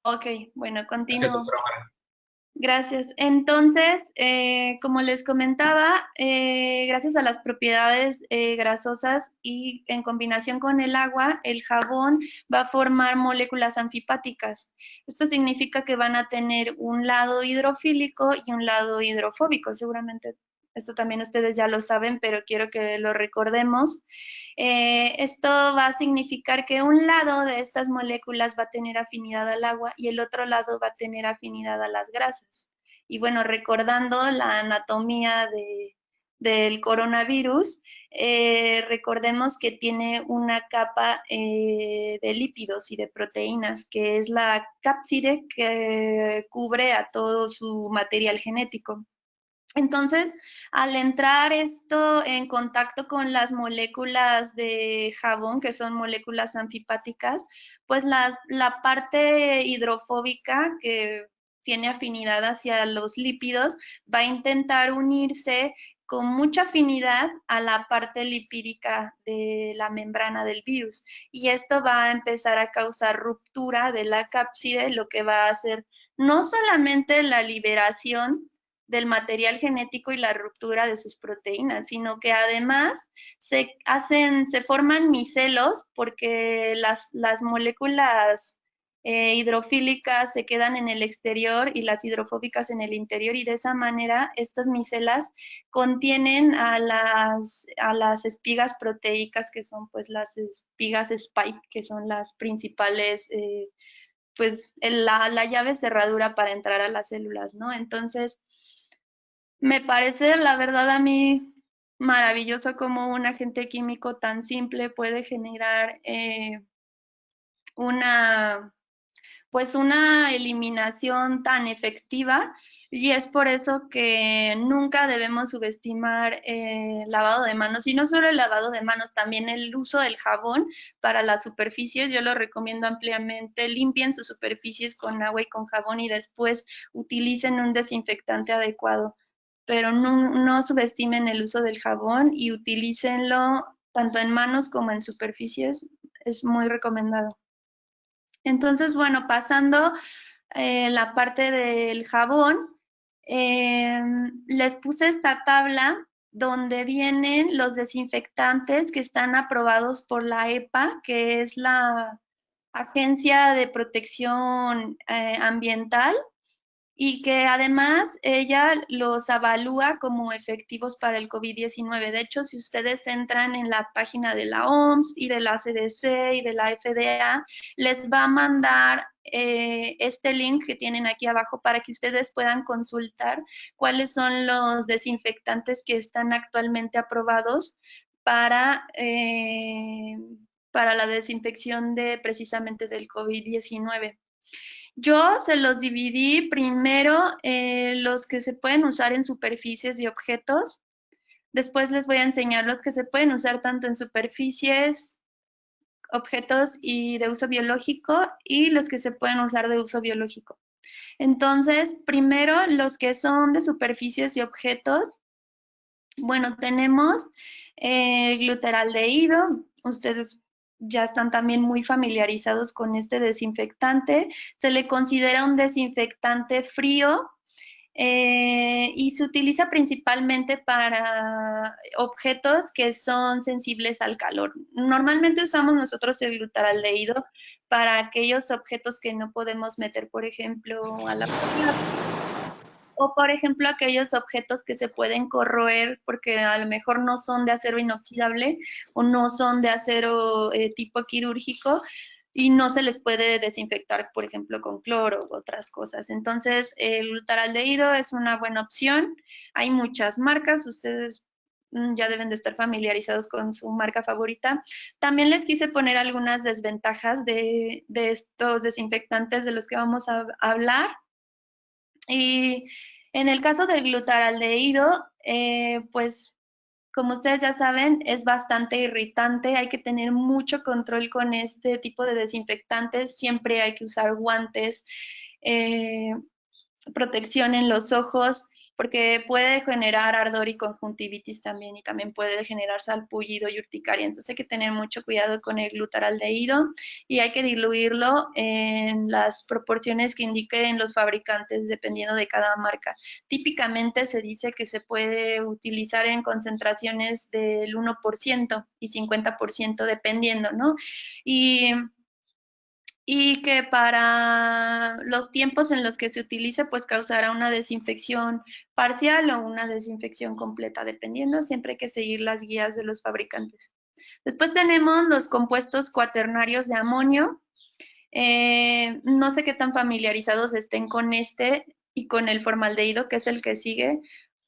Ok, bueno, Gracias, continúo. doctora Mara. Gracias. Entonces, como les comentaba, gracias a las propiedades grasosas y en combinación con el agua, el jabón va a formar moléculas anfipáticas. Esto significa que van a tener un lado hidrofílico y un lado hidrofóbico. Seguramente esto también ustedes ya lo saben, pero quiero que lo recordemos. Esto va a significar que un lado de estas moléculas va a tener afinidad al agua y el otro lado va a tener afinidad a las grasas. Y bueno, recordando la anatomía del coronavirus, recordemos que tiene una capa de lípidos y de proteínas, que es la cápside que cubre a todo su material genético. Entonces, al entrar esto en contacto con las moléculas de jabón, que son moléculas anfipáticas, pues la parte hidrofóbica que tiene afinidad hacia los lípidos va a intentar unirse con mucha afinidad a la parte lipídica de la membrana del virus. Y esto va a empezar a causar ruptura de la cápside, lo que va a hacer no solamente la liberación del material genético y la ruptura de sus proteínas, sino que además se forman micelos porque las moléculas hidrofílicas se quedan en el exterior y las hidrofóbicas en el interior, y de esa manera estas micelas contienen a las espigas proteicas, que son pues las espigas spike, que son las principales pues la llave cerradura para entrar a las células, ¿no? Entonces, me parece, la verdad, a mí maravilloso cómo un agente químico tan simple puede generar pues una eliminación tan efectiva, y es por eso que nunca debemos subestimar el lavado de manos, y no solo el lavado de manos, también el uso del jabón para las superficies. Yo lo recomiendo ampliamente. Limpien sus superficies con agua y con jabón y después utilicen un desinfectante adecuado, pero no subestimen el uso del jabón y utilícenlo tanto en manos como en superficies. Es muy recomendado. Entonces, bueno, pasando la parte del jabón, les puse esta tabla donde vienen los desinfectantes que están aprobados por la EPA, que es la Agencia de Protección Ambiental, y que además ella los avalúa como efectivos para el COVID-19. De hecho, si ustedes entran en la página de la OMS y de la CDC y de la FDA, les va a mandar este link que tienen aquí abajo para que ustedes puedan consultar cuáles son los desinfectantes que están actualmente aprobados para la desinfección de precisamente del COVID-19. Yo se los dividí primero los que se pueden usar en superficies y objetos. Después les voy a enseñar los que se pueden usar tanto en superficies, objetos y de uso biológico, y los que se pueden usar de uso biológico. Entonces, primero los que son de superficies y objetos. Bueno, tenemos glutaraldehído. Ustedes ya están también muy familiarizados con este desinfectante. Se le considera un desinfectante frío y se utiliza principalmente para objetos que son sensibles al calor. Normalmente usamos nosotros el glutaraldehído para aquellos objetos que no podemos meter, por ejemplo, a la cocina, o por ejemplo aquellos objetos que se pueden corroer porque a lo mejor no son de acero inoxidable o no son de acero tipo quirúrgico, y no se les puede desinfectar, por ejemplo, con cloro u otras cosas. Entonces, el glutaraldehído es una buena opción. Hay muchas marcas, ustedes ya deben de estar familiarizados con su marca favorita. También les quise poner algunas desventajas de estos desinfectantes de los que vamos a hablar. Y en el caso del glutaraldehído, pues como ustedes ya saben, es bastante irritante, hay que tener mucho control con este tipo de desinfectantes, siempre hay que usar guantes, protección en los ojos, porque puede generar ardor y conjuntivitis también, y también puede generar salpullido y urticaria. Entonces hay que tener mucho cuidado con el glutaraldehído y hay que diluirlo en las proporciones que indiquen los fabricantes dependiendo de cada marca. Típicamente se dice que se puede utilizar en concentraciones del 1% y 50% dependiendo, ¿no? Y que para los tiempos en los que se utilice, pues causará una desinfección parcial o una desinfección completa, dependiendo, siempre hay que seguir las guías de los fabricantes. Después tenemos los compuestos cuaternarios de amonio. No sé qué tan familiarizados estén con este y con el formaldehído, que es el que sigue,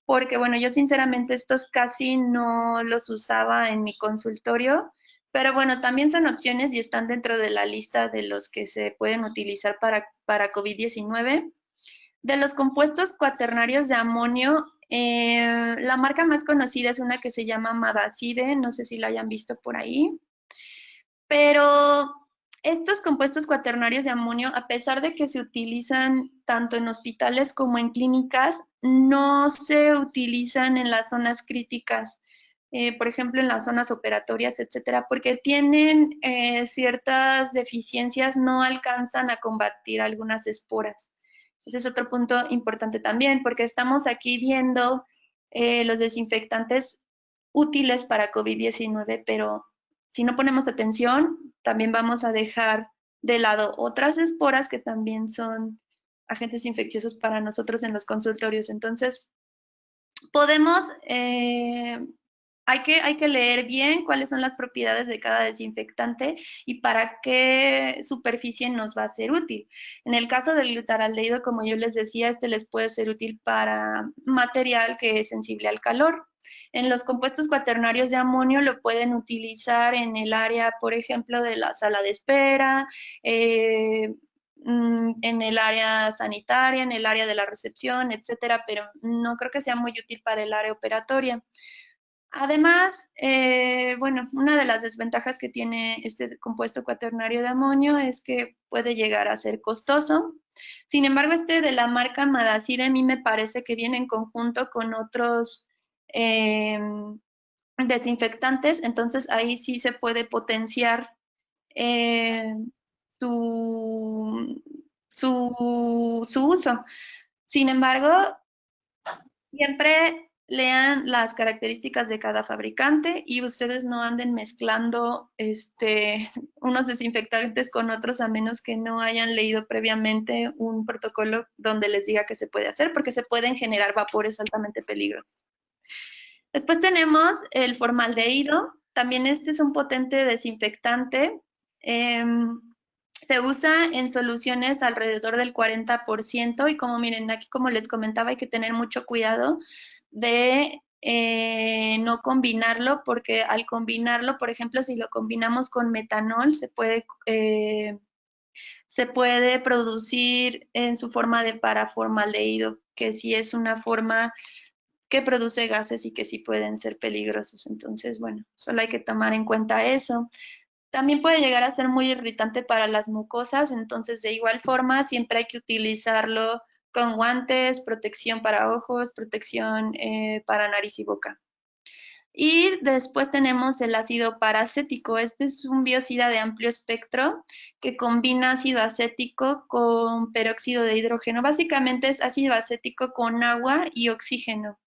porque bueno, yo sinceramente estos casi no los usaba en mi consultorio, pero bueno, también son opciones y están dentro de la lista de los que se pueden utilizar para COVID-19. De los compuestos cuaternarios de amonio, la marca más conocida es una que se llama Madacide, no sé si la hayan visto por ahí, pero estos compuestos cuaternarios de amonio, a pesar de que se utilizan tanto en hospitales como en clínicas, no se utilizan en las zonas críticas, por ejemplo, en las zonas operatorias, etcétera, porque tienen ciertas deficiencias, no alcanzan a combatir algunas esporas. Ese es otro punto importante también, porque estamos aquí viendo los desinfectantes útiles para COVID-19, pero si no ponemos atención, también vamos a dejar de lado otras esporas que también son agentes infecciosos para nosotros en los consultorios. Entonces, podemos, hay que leer bien cuáles son las propiedades de cada desinfectante y para qué superficie nos va a ser útil. En el caso del glutaraldehído, como yo les decía, este les puede ser útil para material que es sensible al calor. En los compuestos cuaternarios de amonio lo pueden utilizar en el área, por ejemplo, de la sala de espera, en el área sanitaria, en el área de la recepción, etcétera, pero no creo que sea muy útil para el área operatoria. Además, bueno, una de las desventajas que tiene este compuesto cuaternario de amonio es que puede llegar a ser costoso. Sin embargo, este de la marca Madacide a mí me parece que viene en conjunto con otros desinfectantes, entonces ahí sí se puede potenciar eh, su, su uso. Sin embargo, siempre lean las características de cada fabricante y ustedes no anden mezclando unos desinfectantes con otros a menos que no hayan leído previamente un protocolo donde les diga que se puede hacer, porque se pueden generar vapores altamente peligrosos. Después tenemos el formaldehído. También este es un potente desinfectante. Se usa en soluciones alrededor del 40% y como miren, aquí como les comentaba, hay que tener mucho cuidado de no combinarlo, porque al combinarlo, por ejemplo, si lo combinamos con metanol, se puede producir en su forma de paraformaldehído, que sí es una forma que produce gases y que sí pueden ser peligrosos. Entonces, bueno, solo hay que tomar en cuenta eso. También puede llegar a ser muy irritante para las mucosas, entonces de igual forma siempre hay que utilizarlo con guantes, protección para ojos, protección para nariz y boca. Y después tenemos el ácido paracético. Este es un biocida de amplio espectro que combina ácido acético con peróxido de hidrógeno. Básicamente es ácido acético con agua y oxígeno.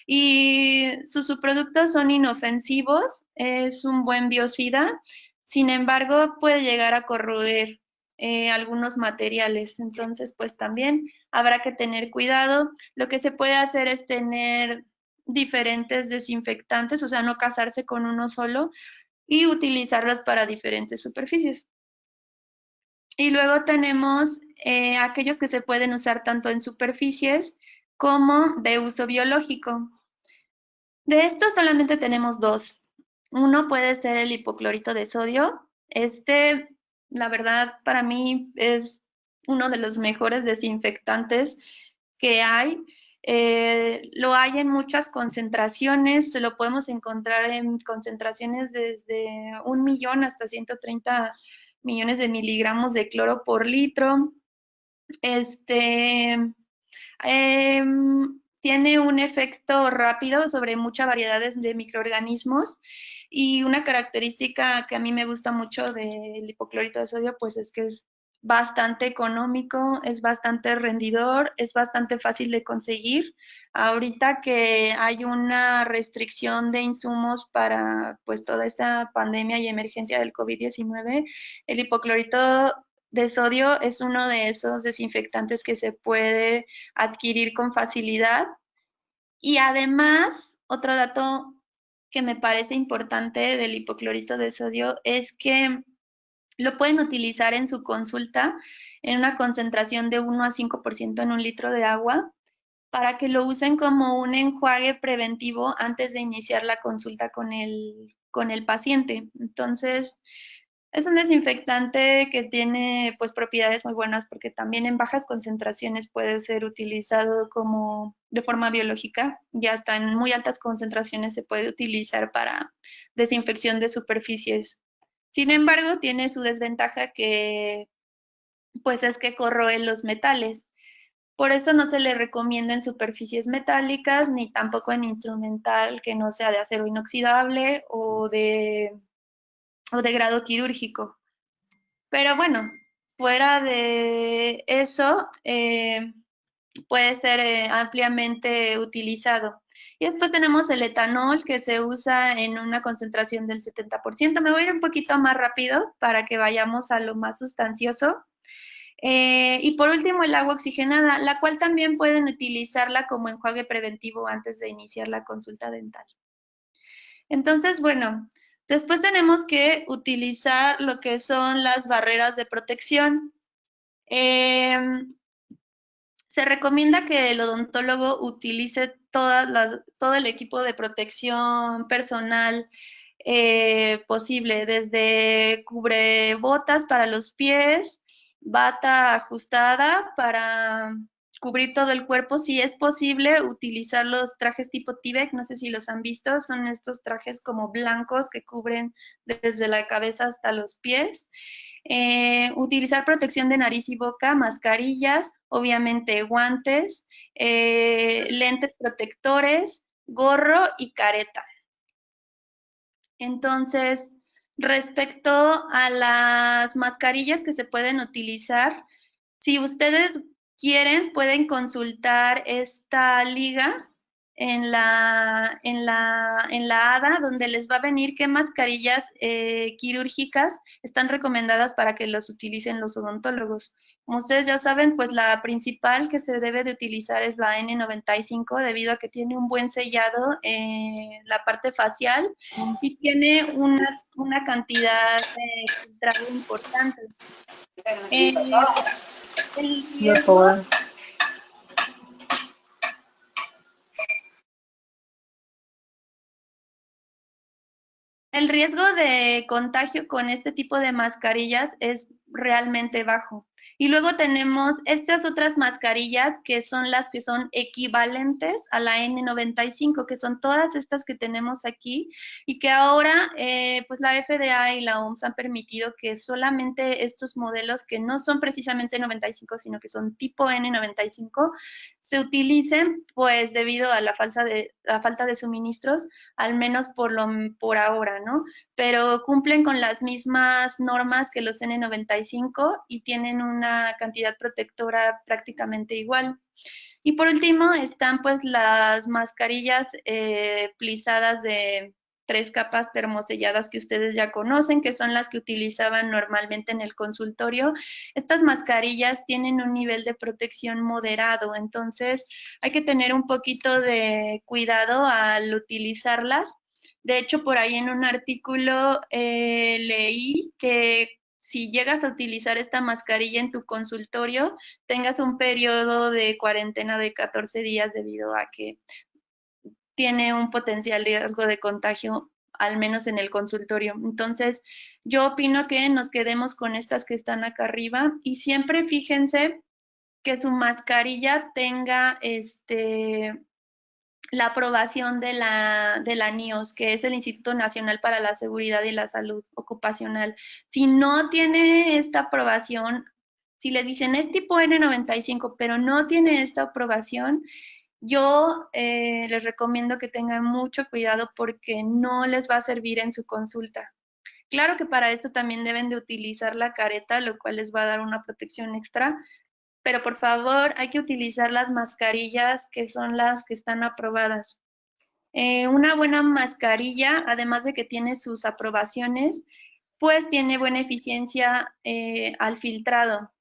Y sus subproductos son inofensivos, es un buen biocida, sin embargo puede llegar a corroer algunos materiales, entonces pues también habrá que tener cuidado. Lo que se puede hacer es tener diferentes desinfectantes, o sea, no casarse con uno solo y utilizarlos para diferentes superficies. Y luego tenemos aquellos que se pueden usar tanto en superficies como de uso biológico. De estos solamente tenemos dos. Uno puede ser el hipoclorito de sodio. Este, la verdad, para mí es uno de los mejores desinfectantes que hay. Lo hay en muchas concentraciones, lo podemos encontrar en concentraciones desde 1.000.000 hasta 130 millones de miligramos de cloro por litro. Tiene un efecto rápido sobre muchas variedades de microorganismos y una característica que a mí me gusta mucho del hipoclorito de sodio pues es que es bastante económico, es bastante rendidor, es bastante fácil de conseguir. Ahorita que hay una restricción de insumos para pues toda esta pandemia y emergencia del COVID-19, el hipoclorito de sodio es uno de esos desinfectantes que se puede adquirir con facilidad. Y además, otro dato que me parece importante del hipoclorito de sodio es que lo pueden utilizar en su consulta en una concentración de 1 a 5% en un litro de agua para que lo usen como un enjuague preventivo antes de iniciar la consulta con el paciente. Entonces, es un desinfectante que tiene pues propiedades muy buenas porque también en bajas concentraciones puede ser utilizado como de forma biológica y hasta en muy altas concentraciones se puede utilizar para desinfección de superficies. Sin embargo, tiene su desventaja que pues es que corroe los metales. Por eso no se le recomienda en superficies metálicas ni tampoco en instrumental que no sea de acero inoxidable o de grado quirúrgico. Pero bueno, fuera de eso, puede ser ampliamente utilizado. Y después tenemos el etanol que se usa en una concentración del 70%. Me voy a ir un poquito más rápido para que vayamos a lo más sustancioso. Y por último, el agua oxigenada, la cual también pueden utilizarla como enjuague preventivo antes de iniciar la consulta dental. Entonces, bueno, después tenemos que utilizar lo que son las barreras de protección. Se recomienda que el odontólogo utilice todo el equipo de protección personal posible, desde cubrebotas para los pies, bata ajustada para cubrir todo el cuerpo. Si es posible, utilizar los trajes tipo T-Bec, no sé si los han visto, son estos trajes como blancos que cubren desde la cabeza hasta los pies. Utilizar protección de nariz y boca, mascarillas, obviamente guantes, lentes protectores, gorro y careta. Entonces, respecto a las mascarillas que se pueden utilizar, si ustedes quieren, pueden consultar esta liga en la ADA, donde les va a venir qué mascarillas quirúrgicas están recomendadas para que los utilicen los odontólogos. Como ustedes ya saben, pues la principal que se debe de utilizar es la N95, debido a que tiene un buen sellado en la parte facial y tiene una cantidad de filtrado importante. El riesgo de contagio con este tipo de mascarillas es realmente bajo. Y luego tenemos estas otras mascarillas que son las que son equivalentes a la N95, que son todas estas que tenemos aquí y que ahora pues la FDA y la OMS han permitido que solamente estos modelos que no son precisamente 95, sino que son tipo N95, se utilicen pues debido a la falta de suministros, al menos por ahora, ¿no? Pero cumplen con las mismas normas que los N95 y tienen una cantidad protectora prácticamente igual. Y por último están pues las mascarillas plisadas de 3 capas termoselladas que ustedes ya conocen, que son las que utilizaban normalmente en el consultorio. Estas mascarillas tienen un nivel de protección moderado, entonces hay que tener un poquito de cuidado al utilizarlas. De hecho, por ahí en un artículo leí que si llegas a utilizar esta mascarilla en tu consultorio, tengas un periodo de cuarentena de 14 días debido a que tiene un potencial riesgo de contagio, al menos en el consultorio. Entonces, yo opino que nos quedemos con estas que están acá arriba y siempre fíjense que su mascarilla tenga la aprobación de la NIOS, que es el Instituto Nacional para la Seguridad y la Salud Ocupacional. Si no tiene esta aprobación, si les dicen es tipo N95, pero no tiene esta aprobación, yo les recomiendo que tengan mucho cuidado porque no les va a servir en su consulta. Claro que para esto también deben de utilizar la careta, lo cual les va a dar una protección extra, pero por favor hay que utilizar las mascarillas que son las que están aprobadas. Una buena mascarilla, además de que tiene sus aprobaciones, pues tiene buena eficiencia al filtrado,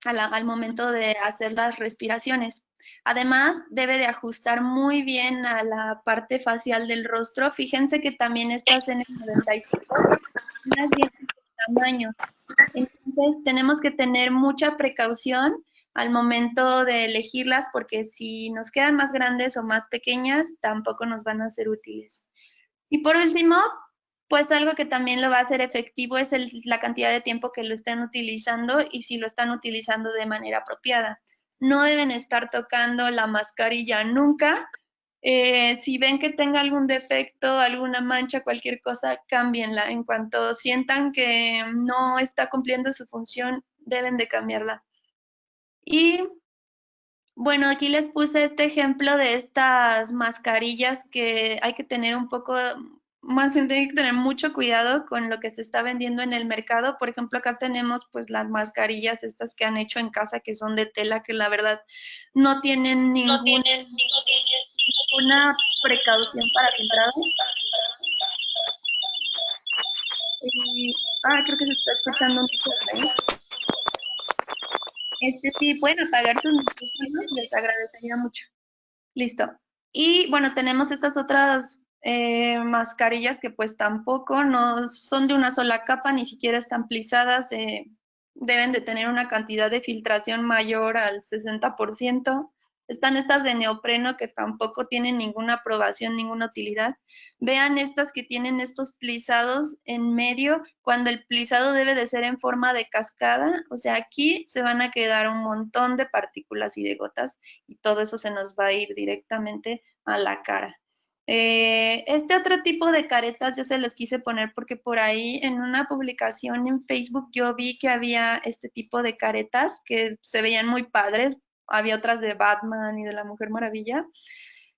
al momento de hacer las respiraciones. Además, debe de ajustar muy bien a la parte facial del rostro. Fíjense que también estas N95 las vienen de tamaño. Entonces, tenemos que tener mucha precaución al momento de elegirlas porque si nos quedan más grandes o más pequeñas, tampoco nos van a ser útiles. Y por último, pues algo que también lo va a hacer efectivo es la cantidad de tiempo que lo estén utilizando y si lo están utilizando de manera apropiada. No deben estar tocando la mascarilla nunca. Si ven que tenga algún defecto, alguna mancha, cualquier cosa, cámbienla. En cuanto sientan que no está cumpliendo su función, deben de cambiarla. Y bueno, aquí les puse este ejemplo de estas mascarillas que hay que tener un poco más, hay que tener mucho cuidado con lo que se está vendiendo en el mercado. Por ejemplo, acá tenemos pues las mascarillas estas que han hecho en casa que son de tela que la verdad no tienen ninguna precaución para filtrado. Creo que se está escuchando un poco ahí. Sí, pueden apagar sus micrófonos, les agradecería mucho. Listo. Y bueno, tenemos estas otras mascarillas que pues tampoco no son de una sola capa, ni siquiera están plisadas, deben de tener una cantidad de filtración mayor al 60%. Están estas de neopreno que tampoco tienen ninguna aprobación, ninguna utilidad. Vean estas que tienen estos plisados en medio, cuando el plisado debe de ser en forma de cascada. O sea, aquí se van a quedar un montón de partículas y de gotas y todo eso se nos va a ir directamente a la cara. Este otro tipo de caretas yo se los quise poner porque por ahí en una publicación en Facebook yo vi que había este tipo de caretas que se veían muy padres. Había otras de Batman y de la Mujer Maravilla.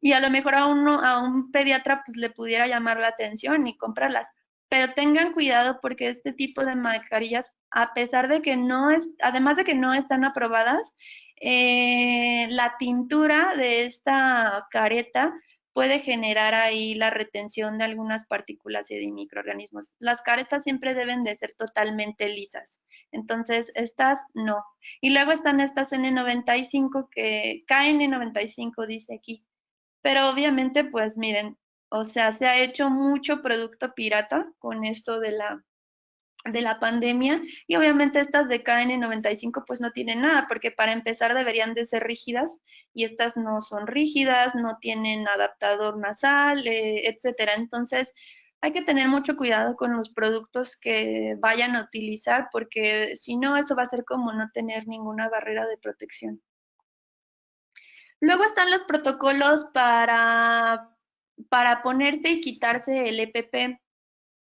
Y a lo mejor a un pediatra pues le pudiera llamar la atención y comprarlas. Pero tengan cuidado porque este tipo de mascarillas, a pesar de que además de que no están aprobadas, la tintura de esta careta puede generar ahí la retención de algunas partículas y de microorganismos. Las caretas siempre deben de ser totalmente lisas. Entonces, estas no. Y luego están estas N95 que KN95 dice aquí. Pero obviamente, pues miren, o sea, se ha hecho mucho producto pirata con esto de la pandemia y obviamente estas de KN95 pues no tienen nada porque para empezar deberían de ser rígidas y estas no son rígidas, no tienen adaptador nasal, etcétera. Entonces, Hay que tener mucho cuidado con los productos que vayan a utilizar porque si no, eso va a ser como no tener ninguna barrera de protección. Luego están los protocolos para ponerse y quitarse el EPP.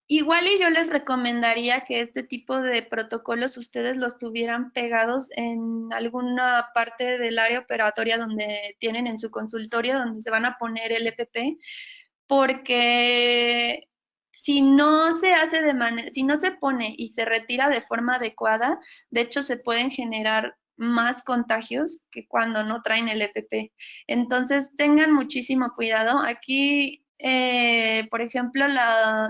Igual y yo les recomendaría que este tipo de protocolos ustedes los tuvieran pegados en alguna parte del área operatoria donde tienen en su consultorio, donde se van a poner el EPP, porque si no se hace si no se pone y se retira de forma adecuada, de hecho se pueden generar más contagios que cuando no traen el EPP. Entonces tengan muchísimo cuidado. Aquí, por ejemplo,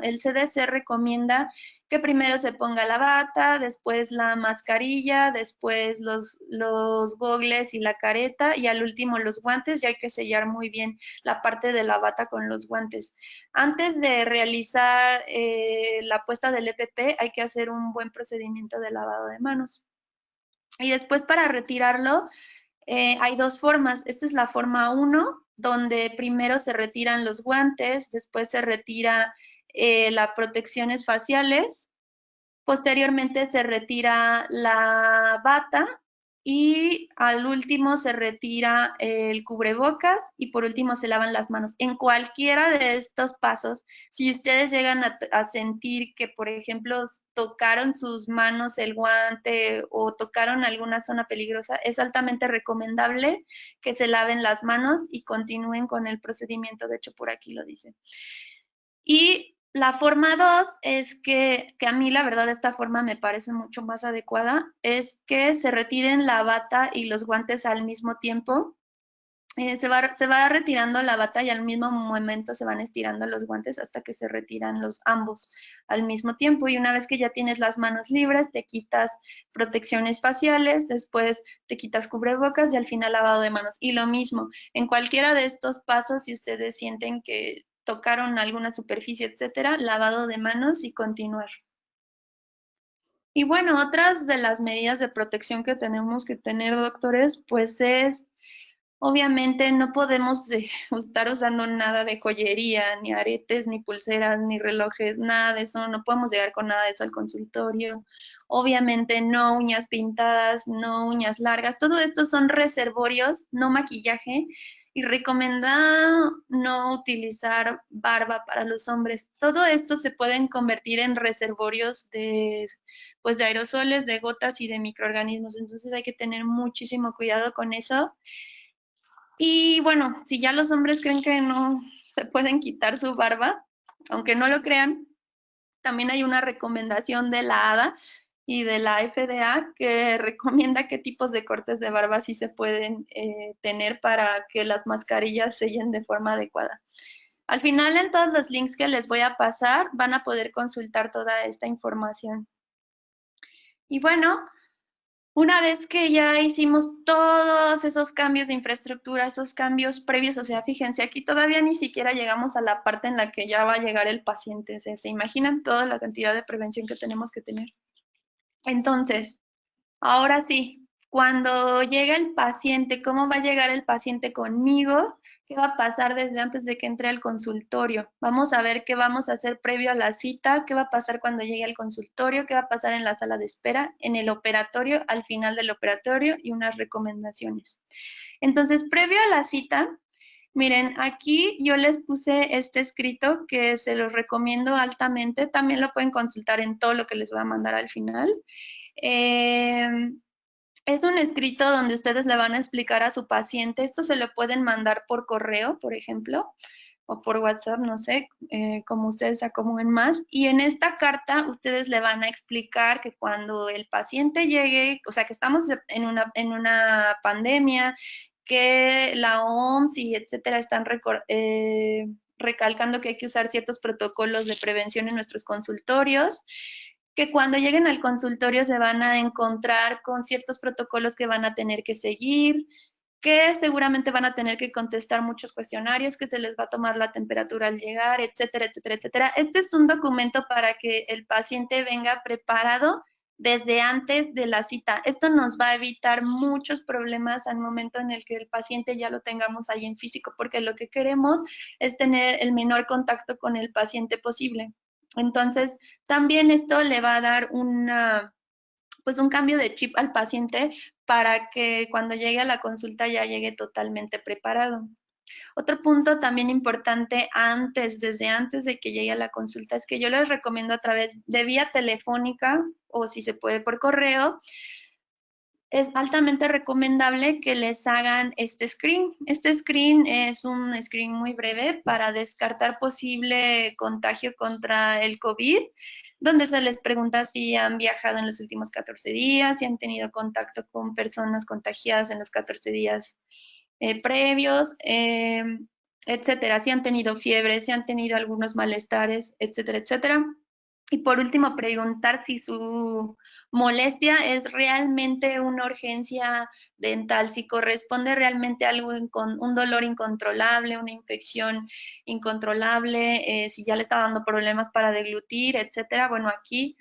el CDC recomienda que primero se ponga la bata, después la mascarilla, después los gogles y la careta y al último los guantes, y hay que sellar muy bien la parte de la bata con los guantes. Antes de realizar la puesta del EPP hay que hacer un buen procedimiento de lavado de manos. Y después para retirarlo hay dos formas. Esta es la forma 1, donde primero se retiran los guantes, después se retira las protecciones faciales, posteriormente se retira la bata y al último se retira el cubrebocas y por último se lavan las manos. En cualquiera de estos pasos, si ustedes llegan a sentir que, por ejemplo, tocaron sus manos el guante o tocaron alguna zona peligrosa, es altamente recomendable que se laven las manos y continúen con el procedimiento. De hecho, por aquí lo dice. Y la forma 2 es que a mí la verdad esta forma me parece mucho más adecuada, es que se retiren la bata y los guantes al mismo tiempo. Se va retirando la bata y al mismo momento se van estirando los guantes hasta que se retiran ambos al mismo tiempo. Y una vez que ya tienes las manos libres, te quitas protecciones faciales, después te quitas cubrebocas y al final lavado de manos. Y lo mismo, en cualquiera de estos pasos, si ustedes sienten que tocaron alguna superficie, etcétera, lavado de manos y continuar. Y bueno, otras de las medidas de protección que tenemos que tener, doctores, pues es, obviamente no podemos estar usando nada de joyería, ni aretes, ni pulseras, ni relojes, nada de eso, no podemos llegar con nada de eso al consultorio. Obviamente no uñas pintadas, no uñas largas, todo esto son reservorios, no maquillaje, y recomendado no utilizar barba para los hombres. Todo esto se pueden convertir en reservorios pues, de aerosoles, de gotas y de microorganismos, entonces hay que tener muchísimo cuidado con eso. Y bueno, si ya los hombres creen que no se pueden quitar su barba, aunque no lo crean, también hay una recomendación de la ADA y de la FDA que recomienda qué tipos de cortes de barba sí se pueden tener para que las mascarillas sellen de forma adecuada. Al final, en todos los links que les voy a pasar, van a poder consultar toda esta información. Y bueno, una vez que ya hicimos todos esos cambios de infraestructura, esos cambios previos, o sea, fíjense, aquí todavía ni siquiera llegamos a la parte en la que ya va a llegar el paciente. ¿Se imaginan toda la cantidad de prevención que tenemos que tener? Entonces, ahora sí, cuando llega el paciente, ¿cómo va a llegar el paciente conmigo? ¿Qué va a pasar desde antes de que entre al consultorio? Vamos a ver qué vamos a hacer previo a la cita, qué va a pasar cuando llegue al consultorio, qué va a pasar en la sala de espera, en el operatorio, al final del operatorio y unas recomendaciones. Entonces, previo a la cita, miren, aquí yo les puse este escrito que se los recomiendo altamente. También lo pueden consultar en todo lo que les voy a mandar al final. Es un escrito donde ustedes le van a explicar a su paciente, esto se lo pueden mandar por correo, por ejemplo, o por WhatsApp, no sé, como ustedes se acomoden más. Y en esta carta ustedes le van a explicar que cuando el paciente llegue, o sea, que estamos en una pandemia, que la OMS y etcétera están recalcando que hay que usar ciertos protocolos de prevención en nuestros consultorios, que cuando lleguen al consultorio se van a encontrar con ciertos protocolos que van a tener que seguir, que seguramente van a tener que contestar muchos cuestionarios, que se les va a tomar la temperatura al llegar, etcétera, etcétera, etcétera. Este es un documento para que el paciente venga preparado desde antes de la cita. Esto nos va a evitar muchos problemas al momento en el que el paciente ya lo tengamos ahí en físico, porque lo que queremos es tener el menor contacto con el paciente posible. Entonces, también esto le va a dar pues un cambio de chip al paciente para que cuando llegue a la consulta ya llegue totalmente preparado. Otro punto también importante desde antes de que llegue a la consulta, es que yo les recomiendo a través de vía telefónica o si se puede por correo, es altamente recomendable que les hagan este screen. Este screen es un screen muy breve para descartar posible contagio contra el COVID, donde se les pregunta si han viajado en los últimos 14 días, si han tenido contacto con personas contagiadas en los 14 días previos, etcétera, si han tenido fiebre, si han tenido algunos malestares, etcétera, etcétera. Y por último, preguntar si su molestia es realmente una urgencia dental, si corresponde realmente a algo con un dolor incontrolable, una infección incontrolable, si ya le está dando problemas para deglutir, etcétera. Bueno, aquí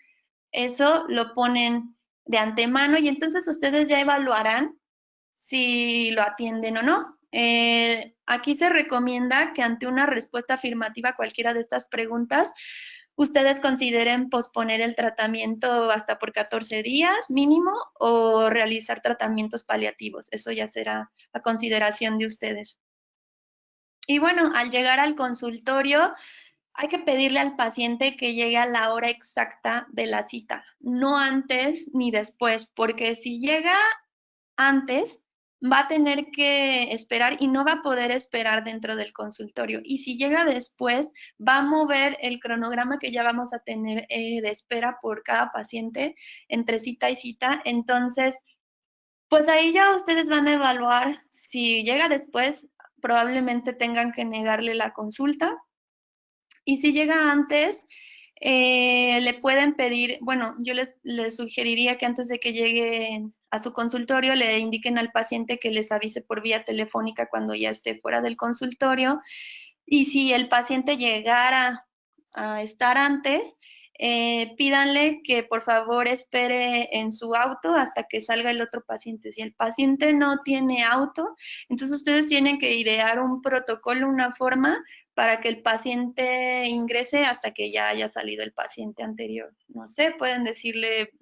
eso lo ponen de antemano y entonces ustedes ya evaluarán si lo atienden o no. Aquí se recomienda que ante una respuesta afirmativa a cualquiera de estas preguntas, ustedes consideren posponer el tratamiento hasta por 14 días mínimo o realizar tratamientos paliativos. Eso ya será a consideración de ustedes. Y bueno, al llegar al consultorio, hay que pedirle al paciente que llegue a la hora exacta de la cita, no antes ni después, porque si llega antes, va a tener que esperar y no va a poder esperar dentro del consultorio. Y si llega después, va a mover el cronograma que ya vamos a tener de espera por cada paciente entre cita y cita. Entonces, pues ahí ya ustedes van a evaluar si llega después, probablemente tengan que negarle la consulta. Y si llega antes, le pueden pedir, bueno, yo les sugeriría que antes de que lleguen a su consultorio le indiquen al paciente que les avise por vía telefónica cuando ya esté fuera del consultorio. Y si el paciente llegara a estar antes, pídanle que por favor espere en su auto hasta que salga el otro paciente. Si el paciente no tiene auto, entonces ustedes tienen que idear un protocolo, una forma para que el paciente ingrese hasta que ya haya salido el paciente anterior. No sé, pueden decirle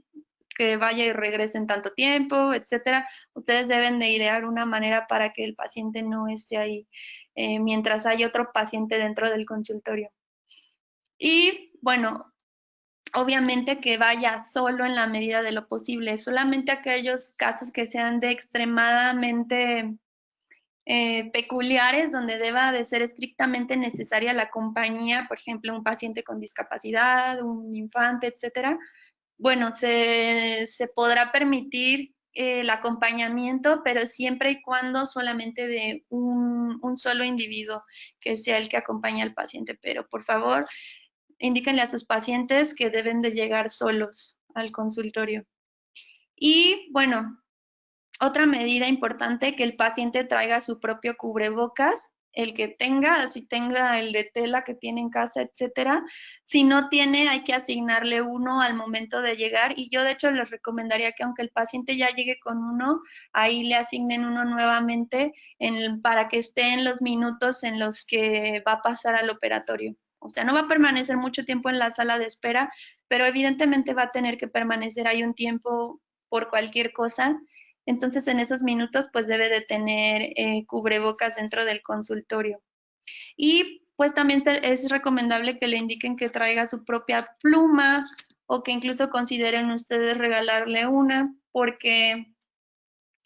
que vaya y regrese en tanto tiempo, etcétera. Ustedes deben de idear una manera para que el paciente no esté ahí mientras hay otro paciente dentro del consultorio. Y bueno, obviamente que vaya solo en la medida de lo posible, solamente aquellos casos que sean de extremadamente peculiares, donde deba de ser estrictamente necesaria la compañía, por ejemplo, un paciente con discapacidad, un infante, etcétera. Bueno, se podrá permitir el acompañamiento, pero siempre y cuando solamente de un solo individuo que sea el que acompañe al paciente. Pero por favor, indíquenle a sus pacientes que deben de llegar solos al consultorio. Y bueno, otra medida importante, que el paciente traiga su propio cubrebocas, el que tenga, si tenga el de tela que tiene en casa, etcétera. Si no tiene, hay que asignarle uno al momento de llegar y yo de hecho les recomendaría que aunque el paciente ya llegue con uno, ahí le asignen uno nuevamente para que esté en los minutos en los que va a pasar al operatorio. O sea, no va a permanecer mucho tiempo en la sala de espera, pero evidentemente va a tener que permanecer ahí un tiempo por cualquier cosa. Entonces, en esos minutos, pues debe de tener cubrebocas dentro del consultorio. Y pues también es recomendable que le indiquen que traiga su propia pluma o que incluso consideren ustedes regalarle una, porque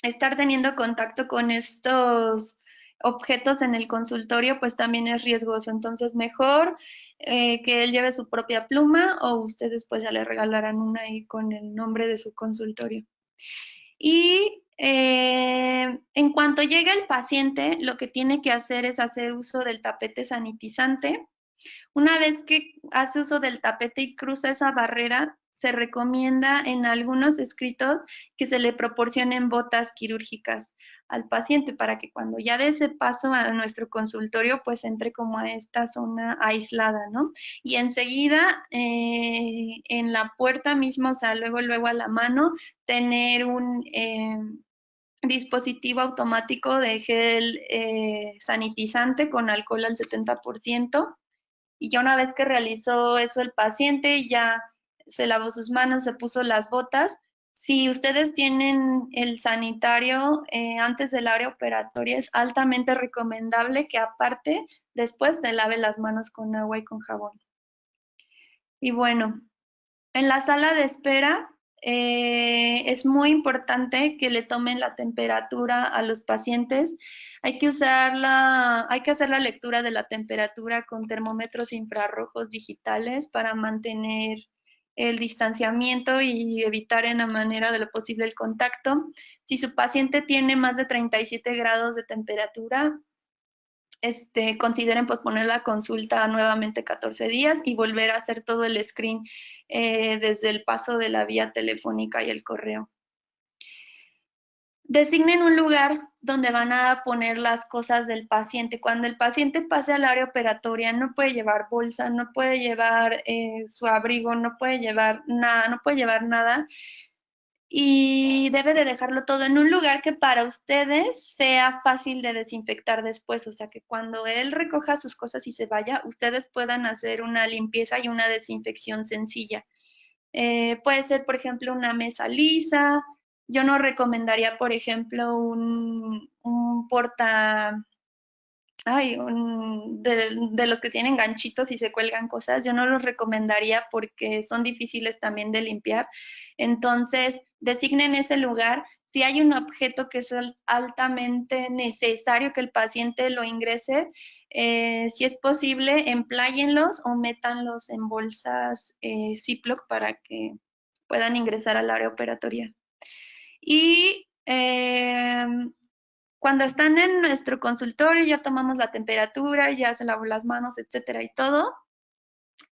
estar teniendo contacto con estos objetos en el consultorio, pues también es riesgoso. Entonces, mejor que él lleve su propia pluma o ustedes pues ya le regalarán una ahí con el nombre de su consultorio. Y en cuanto llega el paciente, lo que tiene que hacer es hacer uso del tapete sanitizante. Una vez que hace uso del tapete y cruza esa barrera, se recomienda en algunos escritos que se le proporcionen botas quirúrgicas. al paciente para que cuando ya dé ese paso a nuestro consultorio, pues entre como a esta zona aislada, ¿no? Y enseguida en la puerta mismo, o sea, luego a la mano, tener un dispositivo automático de gel sanitizante con alcohol al 70%. Y ya una vez que realizó eso el paciente, ya se lavó sus manos, se puso las botas. Si ustedes tienen el sanitario antes del área operatoria, es altamente recomendable que aparte después se lave las manos con agua y con jabón. Y bueno, en la sala de espera es muy importante que le tomen la temperatura a los pacientes. Hay que hacer la lectura de la temperatura con termómetros infrarrojos digitales para mantener el distanciamiento y evitar en la manera de lo posible el contacto. Si su paciente tiene más de 37 grados de temperatura, consideren posponer la consulta nuevamente 14 días y volver a hacer todo el screen desde el paso de la vía telefónica y el correo. Designen un lugar donde van a poner las cosas del paciente. Cuando el paciente pase al área operatoria, no puede llevar bolsa, no puede llevar su abrigo, no puede llevar nada. Y debe de dejarlo todo en un lugar que para ustedes sea fácil de desinfectar después, o sea que cuando él recoja sus cosas y se vaya, ustedes puedan hacer una limpieza y una desinfección sencilla. Puede ser, por ejemplo, una mesa lisa. Yo no recomendaría, por ejemplo, un porta... de los que tienen ganchitos y se cuelgan cosas, yo no los recomendaría porque son difíciles también de limpiar. Entonces, designen ese lugar. Si hay un objeto que es altamente necesario que el paciente lo ingrese, si es posible, empláyenlos o métanlos en bolsas Ziploc para que puedan ingresar al área operatoria. Y cuando están en nuestro consultorio, ya tomamos la temperatura, ya se lavó las manos, etcétera y todo,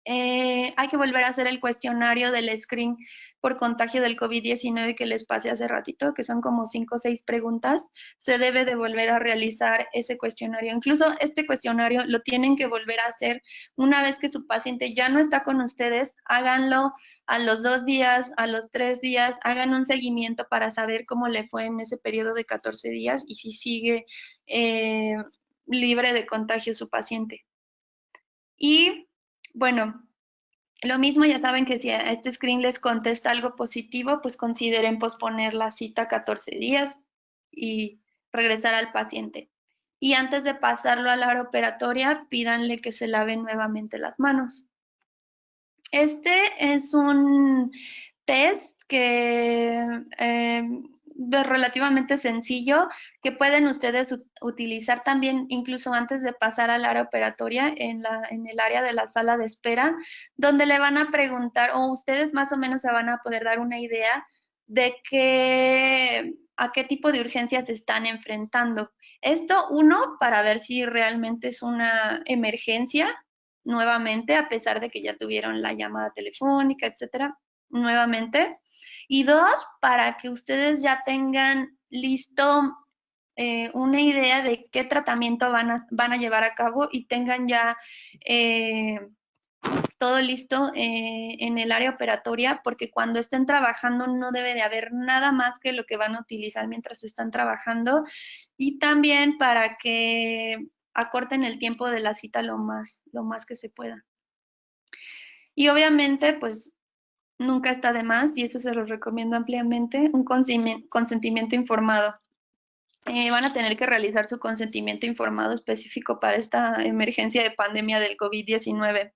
hay que volver a hacer el cuestionario del screen por contagio del COVID-19 que les pasé hace ratito, que son como 5 o 6 preguntas. Se debe de volver a realizar ese cuestionario. Incluso este cuestionario lo tienen que volver a hacer una vez que su paciente ya no está con ustedes. Háganlo a los 2 días, a los 3 días, hagan un seguimiento para saber cómo le fue en ese periodo de 14 días y si sigue libre de contagio su paciente. Y bueno, lo mismo, ya saben que si a este screen les contesta algo positivo, pues consideren posponer la cita 14 días y regresar al paciente. Y antes de pasarlo a la hora operatoria, pídanle que se laven nuevamente las manos. Este es un test que es relativamente sencillo, que pueden ustedes utilizar también incluso antes de pasar al área operatoria en el área de la sala de espera, donde le van a preguntar, o ustedes más o menos se van a poder dar una idea de a qué tipo de urgencias se están enfrentando. Esto, uno, para ver si realmente es una emergencia, nuevamente, a pesar de que ya tuvieron la llamada telefónica, etcétera, nuevamente. Y 2, para que ustedes ya tengan listo una idea de qué tratamiento van a llevar a cabo y tengan ya todo listo en el área operatoria, porque cuando estén trabajando no debe de haber nada más que lo que van a utilizar mientras están trabajando, y también para que acorten el tiempo de la cita lo más que se pueda. Y obviamente, pues, nunca está de más, y eso se lo recomiendo ampliamente, un consentimiento informado. Van a tener que realizar su consentimiento informado específico para esta emergencia de pandemia del COVID-19.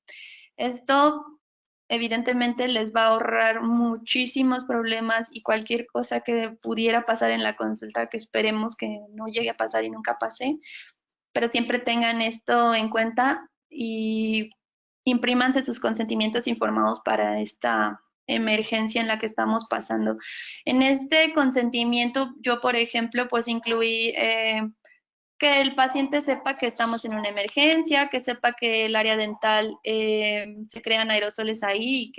Esto evidentemente les va a ahorrar muchísimos problemas y cualquier cosa que pudiera pasar en la consulta, que esperemos que no llegue a pasar y nunca pase, pero siempre tengan esto en cuenta y imprímanse sus consentimientos informados para esta emergencia en la que estamos pasando. En este consentimiento, yo, por ejemplo, pues incluí que el paciente sepa que estamos en una emergencia, que sepa que el área dental se crean aerosoles ahí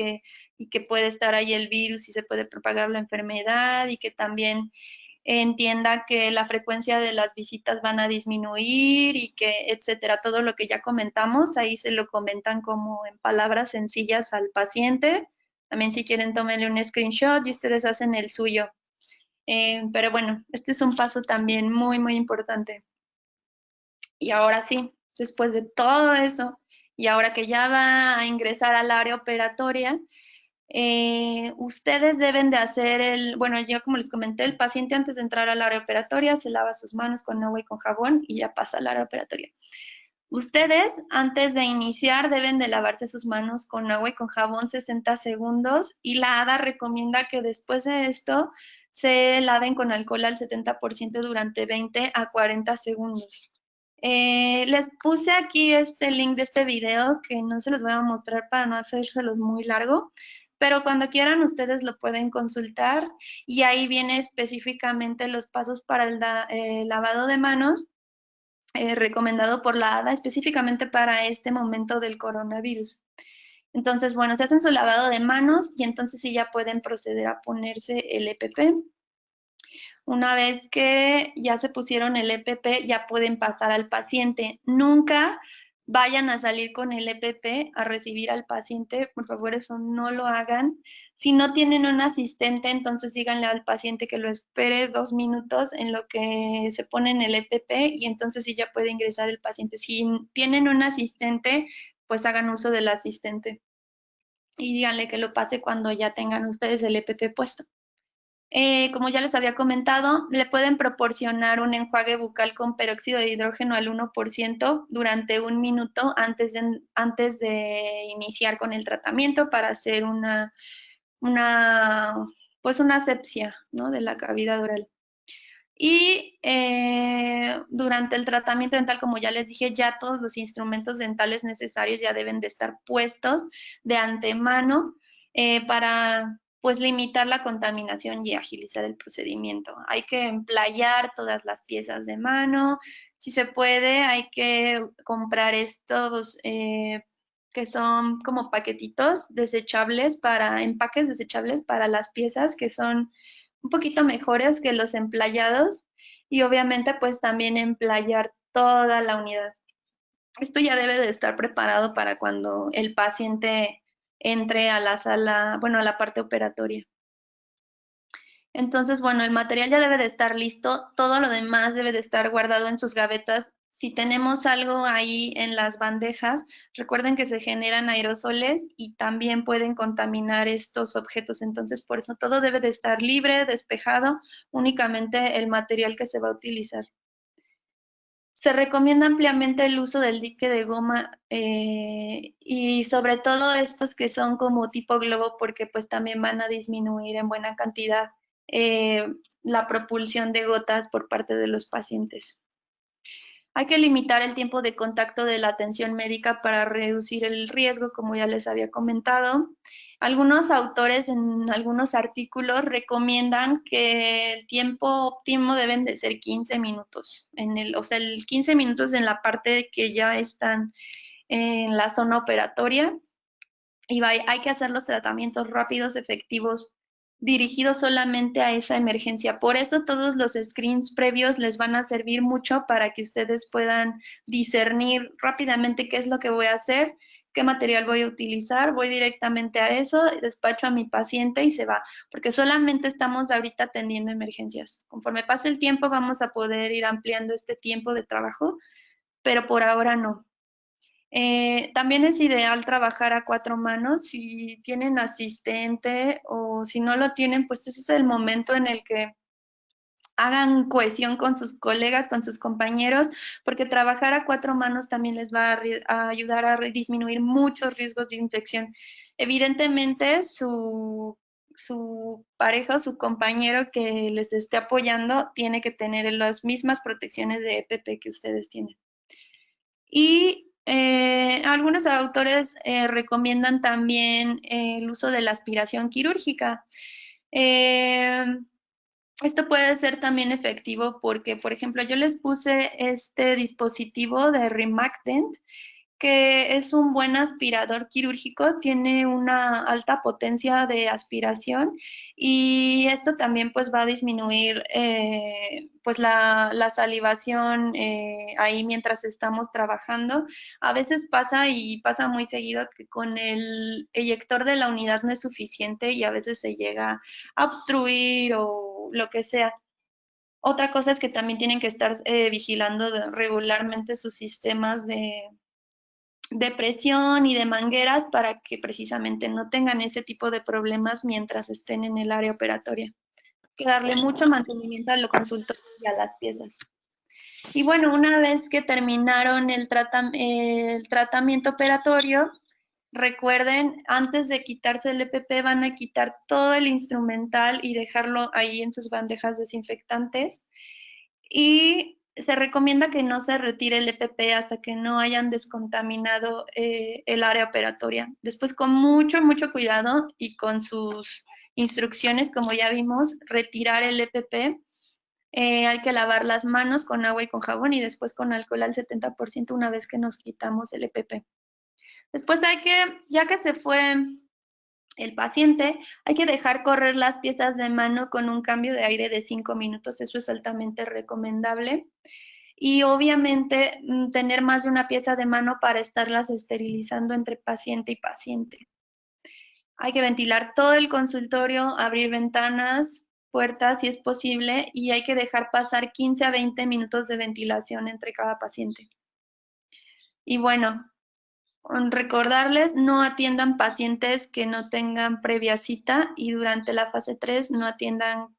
y que puede estar ahí el virus y se puede propagar la enfermedad, y que también entienda que la frecuencia de las visitas van a disminuir y que, etcétera, todo lo que ya comentamos, ahí se lo comentan como en palabras sencillas al paciente. También si quieren tómenle un screenshot y ustedes hacen el suyo. Pero bueno, este es un paso también muy, muy importante. Y ahora sí, después de todo eso, y ahora que ya va a ingresar al área operatoria, ustedes deben de hacer bueno, yo como les comenté, el paciente antes de entrar al área operatoria se lava sus manos con agua y con jabón y ya pasa al área operatoria. Ustedes antes de iniciar deben de lavarse sus manos con agua y con jabón 60 segundos y la ADA recomienda que después de esto se laven con alcohol al 70% durante 20 a 40 segundos. Les puse aquí este link de este video que no se los voy a mostrar para no hacérselos muy largo, pero cuando quieran ustedes lo pueden consultar y ahí viene específicamente los pasos para el lavado de manos recomendado por la ADA específicamente para este momento del coronavirus. Entonces, bueno, se hacen su lavado de manos y entonces sí ya pueden proceder a ponerse el EPP. Una vez que ya se pusieron el EPP, ya pueden pasar al paciente. Nunca vayan a salir con el EPP a recibir al paciente, por favor, eso no lo hagan. Si no tienen un asistente, entonces díganle al paciente que lo espere 2 minutos en lo que se ponen el EPP y entonces sí ya puede ingresar el paciente. Si tienen un asistente, pues hagan uso del asistente y díganle que lo pase cuando ya tengan ustedes el EPP puesto. Como ya les había comentado, le pueden proporcionar un enjuague bucal con peróxido de hidrógeno al 1% durante 1 minuto antes de iniciar con el tratamiento para hacer pues una asepsia, ¿no?, de la cavidad oral. Y durante el tratamiento dental, como ya les dije, ya todos los instrumentos dentales necesarios ya deben de estar puestos de antemano para pues limitar la contaminación y agilizar el procedimiento. Hay que emplayar todas las piezas de mano. Si se puede, hay que comprar estos que son como paquetitos desechables empaques desechables para las piezas que son un poquito mejores que los emplayados y obviamente pues también emplayar toda la unidad. Esto ya debe de estar preparado para cuando el paciente entre a la sala, bueno, a la parte operatoria. Entonces, bueno, el material ya debe de estar listo, todo lo demás debe de estar guardado en sus gavetas. Si tenemos algo ahí en las bandejas, recuerden que se generan aerosoles y también pueden contaminar estos objetos. Entonces, por eso todo debe de estar libre, despejado, únicamente el material que se va a utilizar. Se recomienda ampliamente el uso del dique de goma y sobre todo estos que son como tipo globo porque pues también van a disminuir en buena cantidad la propulsión de gotas por parte de los pacientes. Hay que limitar el tiempo de contacto de la atención médica para reducir el riesgo, como ya les había comentado. Algunos autores en algunos artículos recomiendan que el tiempo óptimo deben de ser 15 minutos, o sea, el 15 minutos en la parte que ya están en la zona operatoria y hay que hacer los tratamientos rápidos, efectivos, dirigidos solamente a esa emergencia. Por eso todos los screens previos les van a servir mucho para que ustedes puedan discernir rápidamente qué es lo que voy a hacer, qué material voy a utilizar, voy directamente a eso, despacho a mi paciente y se va, porque solamente estamos ahorita atendiendo emergencias. Conforme pase el tiempo vamos a poder ir ampliando este tiempo de trabajo, pero por ahora no. También es ideal trabajar a 4 manos. Si tienen asistente o si no lo tienen, pues ese es el momento en el que hagan cohesión con sus colegas, con sus compañeros, porque trabajar a 4 manos también les va a ayudar a disminuir muchos riesgos de infección. Evidentemente, su pareja o su compañero que les esté apoyando tiene que tener las mismas protecciones de EPP que ustedes tienen. Y algunos autores recomiendan también el uso de la aspiración quirúrgica. Esto puede ser también efectivo porque, por ejemplo, yo les puse este dispositivo de Remacdent que es un buen aspirador quirúrgico, tiene una alta potencia de aspiración y esto también pues va a disminuir pues la salivación ahí mientras estamos trabajando. A veces pasa y pasa muy seguido que con el eyector de la unidad no es suficiente y a veces se llega a obstruir o lo que sea. Otra cosa es que también tienen que estar vigilando regularmente sus sistemas de presión y de mangueras para que precisamente no tengan ese tipo de problemas mientras estén en el área operatoria. Hay que darle mucho mantenimiento a los consultorios y a las piezas. Y bueno, una vez que terminaron el tratamiento operatorio, recuerden, antes de quitarse el EPP van a quitar todo el instrumental y dejarlo ahí en sus bandejas desinfectantes. Y se recomienda que no se retire el EPP hasta que no hayan descontaminado el área operatoria. Después, con mucho, mucho cuidado y con sus instrucciones, como ya vimos, retirar el EPP. Hay que lavar las manos con agua y con jabón y después con alcohol al 70% una vez que nos quitamos el EPP. Después ya que se fue el paciente, hay que dejar correr las piezas de mano con un cambio de aire de 5 minutos. Eso es altamente recomendable. Y obviamente tener más de una pieza de mano para estarlas esterilizando entre paciente y paciente. Hay que ventilar todo el consultorio, abrir ventanas, puertas si es posible y hay que dejar pasar 15 a 20 minutos de ventilación entre cada paciente. Y bueno, recordarles, no atiendan pacientes que no tengan previa cita y durante la fase 3 no atiendan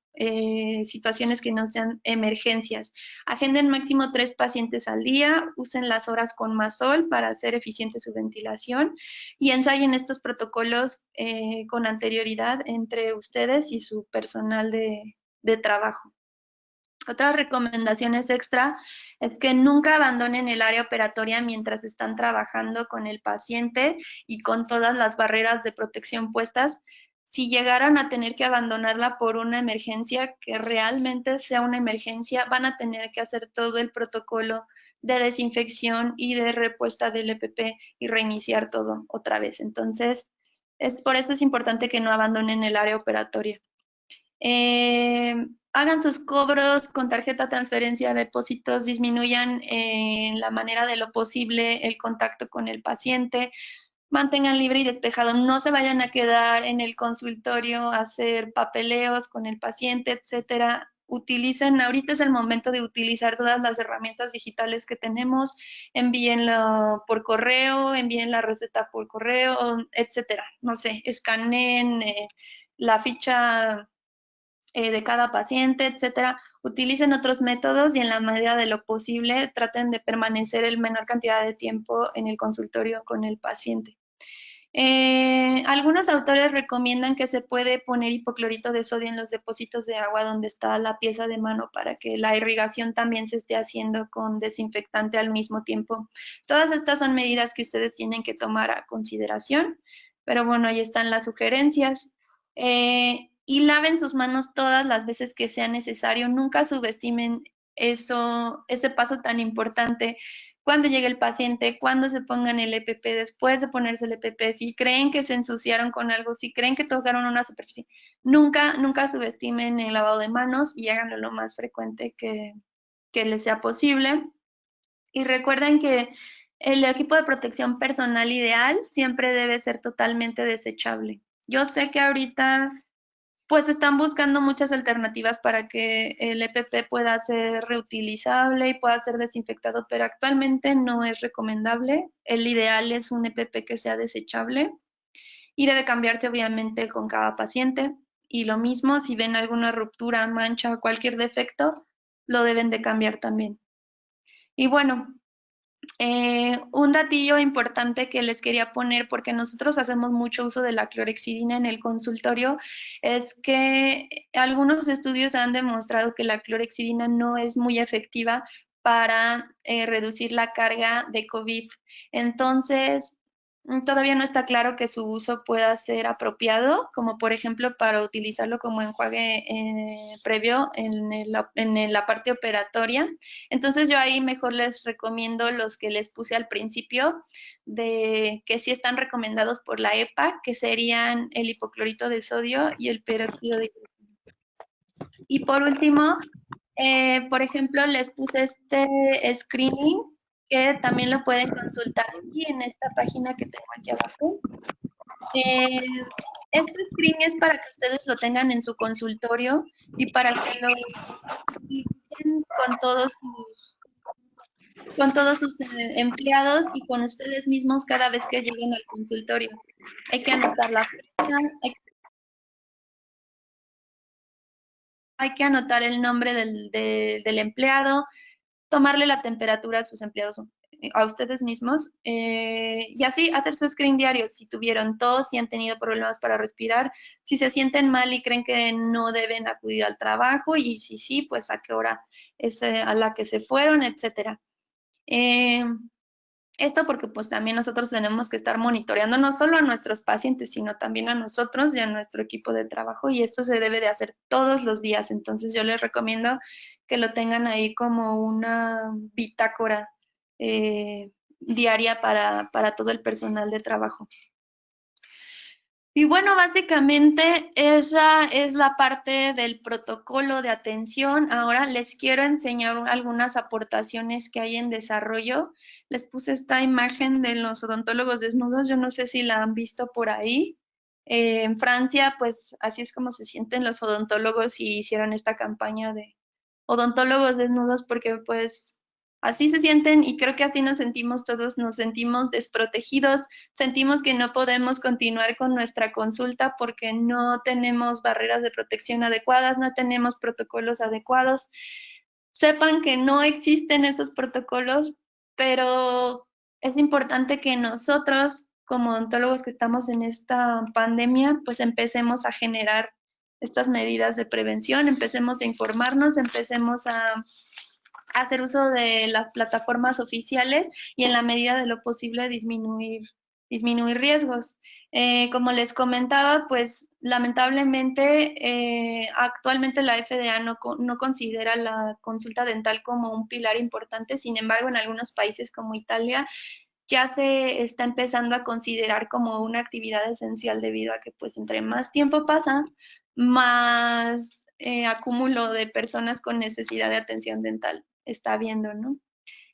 situaciones que no sean emergencias. Agenden máximo 3 pacientes al día, usen las horas con más sol para hacer eficiente su ventilación y ensayen estos protocolos con anterioridad entre ustedes y su personal de trabajo. Otras recomendaciones extra es que nunca abandonen el área operatoria mientras están trabajando con el paciente y con todas las barreras de protección puestas. Si llegaran a tener que abandonarla por una emergencia, que realmente sea una emergencia, van a tener que hacer todo el protocolo de desinfección y de repuesta del EPP y reiniciar todo otra vez. Entonces, por eso es importante que no abandonen el área operatoria. Hagan sus cobros con tarjeta, transferencia, depósitos, disminuyan en la manera de lo posible el contacto con el paciente, mantengan libre y despejado, no se vayan a quedar en el consultorio a hacer papeleos con el paciente, etcétera. Utilicen, ahorita es el momento de utilizar todas las herramientas digitales que tenemos, envíenlo por correo, envíen la receta por correo, etcétera. No sé, escaneen la ficha de cada paciente, etcétera. Utilicen otros métodos y en la medida de lo posible traten de permanecer el menor cantidad de tiempo en el consultorio con el paciente. Algunos autores recomiendan que se puede poner hipoclorito de sodio en los depósitos de agua donde está la pieza de mano para que la irrigación también se esté haciendo con desinfectante al mismo tiempo. Todas estas son medidas que ustedes tienen que tomar a consideración, pero bueno, ahí están las sugerencias. Y laven sus manos todas las veces que sea necesario. Nunca subestimen ese paso tan importante. Cuando llegue el paciente, cuando se pongan el EPP, después de ponerse el EPP, si creen que se ensuciaron con algo, si creen que tocaron una superficie, nunca subestimen el lavado de manos y háganlo lo más frecuente que les sea posible. Y recuerden que el equipo de protección personal ideal siempre debe ser totalmente desechable. Yo sé que ahorita pues están buscando muchas alternativas para que el EPP pueda ser reutilizable y pueda ser desinfectado, pero actualmente no es recomendable. El ideal es un EPP que sea desechable y debe cambiarse obviamente con cada paciente. Y lo mismo, si ven alguna ruptura, mancha o cualquier defecto, lo deben de cambiar también. Y bueno, un datillo importante que les quería poner, porque nosotros hacemos mucho uso de la clorhexidina en el consultorio, es que algunos estudios han demostrado que la clorhexidina no es muy efectiva para reducir la carga de COVID. Entonces, Todavía no está claro que su uso pueda ser apropiado, como por ejemplo para utilizarlo como enjuague previo en la parte operatoria. Entonces yo ahí mejor les recomiendo los que les puse al principio, de que sí están recomendados por la EPA, que serían el hipoclorito de sodio y el peróxido de hidrógeno. Y por último, por ejemplo, les puse este screening que también lo pueden consultar aquí en esta página que tengo aquí abajo. Este screen es para que ustedes lo tengan en su consultorio y para que lo utilicen con todos sus empleados y con ustedes mismos cada vez que lleguen al consultorio. Hay que anotar la fecha, hay que anotar el nombre del empleado, tomarle la temperatura a sus empleados, a ustedes mismos, y así hacer su screen diario. Si tuvieron tos, si han tenido problemas para respirar, si se sienten mal y creen que no deben acudir al trabajo, y si sí, pues a qué hora es a la que se fueron, etcétera. Esto porque pues también nosotros tenemos que estar monitoreando no solo a nuestros pacientes, sino también a nosotros y a nuestro equipo de trabajo, y esto se debe de hacer todos los días. Entonces yo les recomiendo que lo tengan ahí como una bitácora diaria para todo el personal de trabajo. Y bueno, básicamente esa es la parte del protocolo de atención. Ahora les quiero enseñar algunas aportaciones que hay en desarrollo. Les puse esta imagen de los odontólogos desnudos. Yo no sé si la han visto por ahí. En Francia, pues así es como se sienten los odontólogos y hicieron esta campaña de odontólogos desnudos porque pues así se sienten y creo que así nos sentimos todos, nos sentimos desprotegidos, sentimos que no podemos continuar con nuestra consulta porque no tenemos barreras de protección adecuadas, no tenemos protocolos adecuados. Sepan que no existen esos protocolos, pero es importante que nosotros, como odontólogos que estamos en esta pandemia, pues empecemos a generar estas medidas de prevención, empecemos a informarnos, empecemos a hacer uso de las plataformas oficiales y en la medida de lo posible disminuir riesgos. Como les comentaba, pues lamentablemente actualmente la FDA no considera la consulta dental como un pilar importante, sin embargo en algunos países como Italia ya se está empezando a considerar como una actividad esencial debido a que pues entre más tiempo pasa, más acúmulo de personas con necesidad de atención dental está habiendo, ¿no?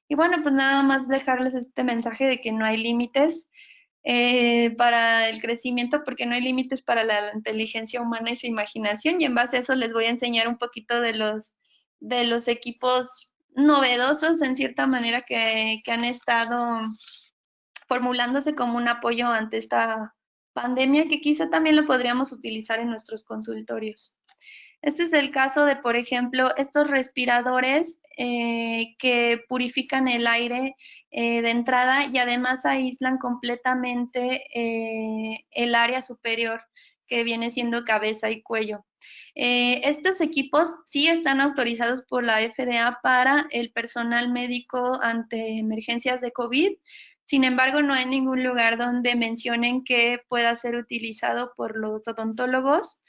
Y bueno, pues nada más dejarles este mensaje de que no hay límites para el crecimiento, porque no hay límites para la inteligencia humana y su imaginación, y en base a eso les voy a enseñar un poquito de los equipos novedosos, en cierta manera, que han estado formulándose como un apoyo ante esta pandemia, que quizá también lo podríamos utilizar en nuestros consultorios. Este es el caso de, por ejemplo, estos respiradores que purifican el aire de entrada y además aíslan completamente el área superior que viene siendo cabeza y cuello. Estos equipos sí están autorizados por la FDA para el personal médico ante emergencias de COVID. Sin embargo, no hay ningún lugar donde mencionen que pueda ser utilizado por los odontólogos.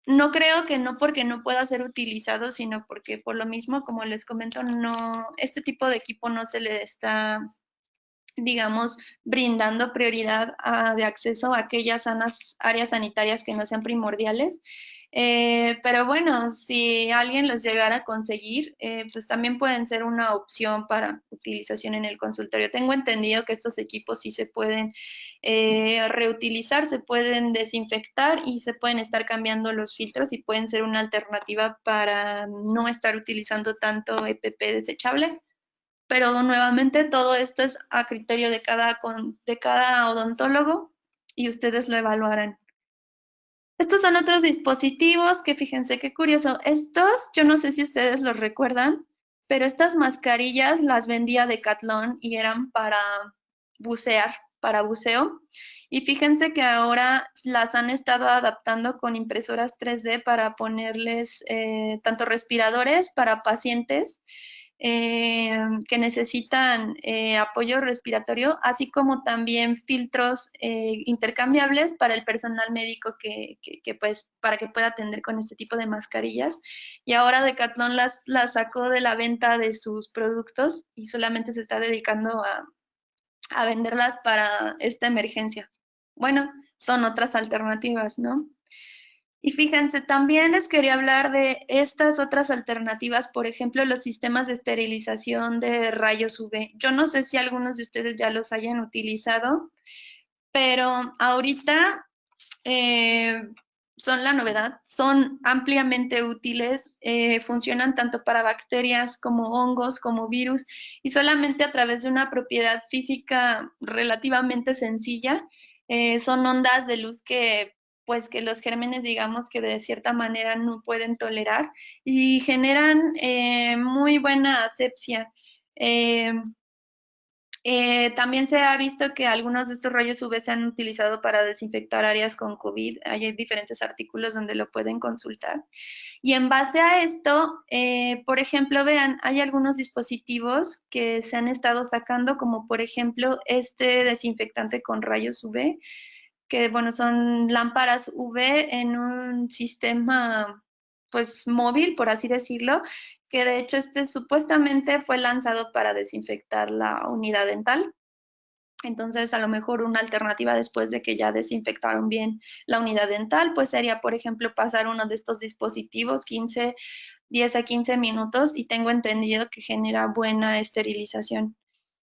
No creo que no porque no pueda ser utilizado, sino porque por lo mismo, como les comento, no, este tipo de equipo no se le está, digamos, brindando prioridad de acceso a aquellas áreas sanitarias que no sean primordiales. Pero bueno, si alguien los llegara a conseguir, pues también pueden ser una opción para utilización en el consultorio. Tengo entendido que estos equipos sí se pueden reutilizar, se pueden desinfectar y se pueden estar cambiando los filtros y pueden ser una alternativa para no estar utilizando tanto EPP desechable. Pero nuevamente todo esto es a criterio de cada odontólogo y ustedes lo evaluarán. Estos son otros dispositivos que fíjense qué curioso. Estos, yo no sé si ustedes los recuerdan, pero estas mascarillas las vendía Decathlon y eran para bucear, para buceo. Y fíjense que ahora las han estado adaptando con impresoras 3D para ponerles tanto respiradores para pacientes que necesitan apoyo respiratorio, así como también filtros intercambiables para el personal médico pues, para que pueda atender con este tipo de mascarillas. Y ahora Decathlon las sacó de la venta de sus productos y solamente se está dedicando a venderlas para esta emergencia. Bueno, son otras alternativas, ¿no? Y fíjense, también les quería hablar de estas otras alternativas, por ejemplo, los sistemas de esterilización de rayos UV. Yo no sé si algunos de ustedes ya los hayan utilizado, pero ahorita son la novedad, son ampliamente útiles, funcionan tanto para bacterias como hongos, como virus, y solamente a través de una propiedad física relativamente sencilla, son ondas de luz que pues que los gérmenes digamos que de cierta manera no pueden tolerar y generan muy buena asepsia. También se ha visto que algunos de estos rayos UV se han utilizado para desinfectar áreas con COVID. Hay diferentes artículos donde lo pueden consultar. Y en base a esto, por ejemplo, vean, hay algunos dispositivos que se han estado sacando, como por ejemplo este desinfectante con rayos UV, que bueno, son lámparas UV en un sistema pues móvil, por así decirlo, que de hecho este supuestamente fue lanzado para desinfectar la unidad dental. Entonces, a lo mejor una alternativa después de que ya desinfectaron bien la unidad dental, pues sería, por ejemplo, pasar uno de estos dispositivos 10 a 15 minutos y tengo entendido que genera buena esterilización.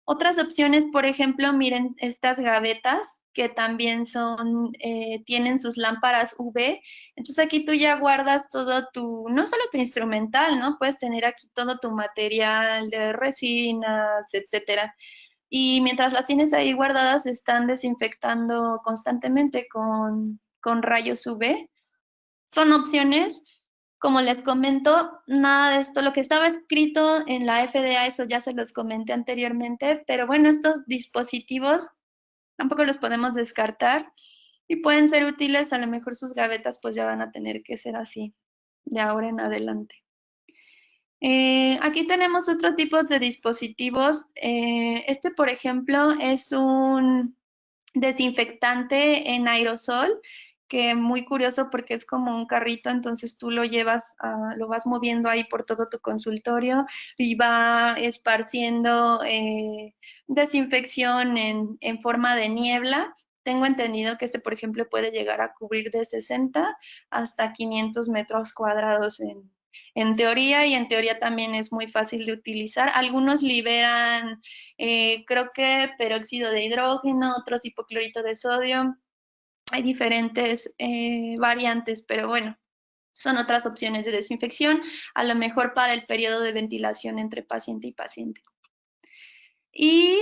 Otras opciones, por ejemplo, miren estas gavetas que también tienen sus lámparas UV. Entonces aquí tú ya guardas todo no solo tu instrumental, ¿no? Puedes tener aquí todo tu material de resinas, etcétera. Y mientras las tienes ahí guardadas, se están desinfectando constantemente con rayos UV. Son opciones. Como les comento, nada de esto, lo que estaba escrito en la FDA, eso ya se los comenté anteriormente, pero bueno, estos dispositivos tampoco los podemos descartar y pueden ser útiles, a lo mejor sus gavetas pues ya van a tener que ser así de ahora en adelante. Aquí tenemos otro tipo de dispositivos. Este, por ejemplo, es un desinfectante en aerosol, que muy curioso porque es como un carrito, entonces tú lo llevas, lo vas moviendo ahí por todo tu consultorio y va esparciendo desinfección en forma de niebla. Tengo entendido que este, por ejemplo, puede llegar a cubrir de 60 hasta 500 metros cuadrados en teoría, y en teoría también es muy fácil de utilizar. Algunos liberan, creo que peróxido de hidrógeno, otros hipoclorito de sodio. Hay diferentes variantes, pero bueno, son otras opciones de desinfección, a lo mejor para el periodo de ventilación entre paciente y paciente. Y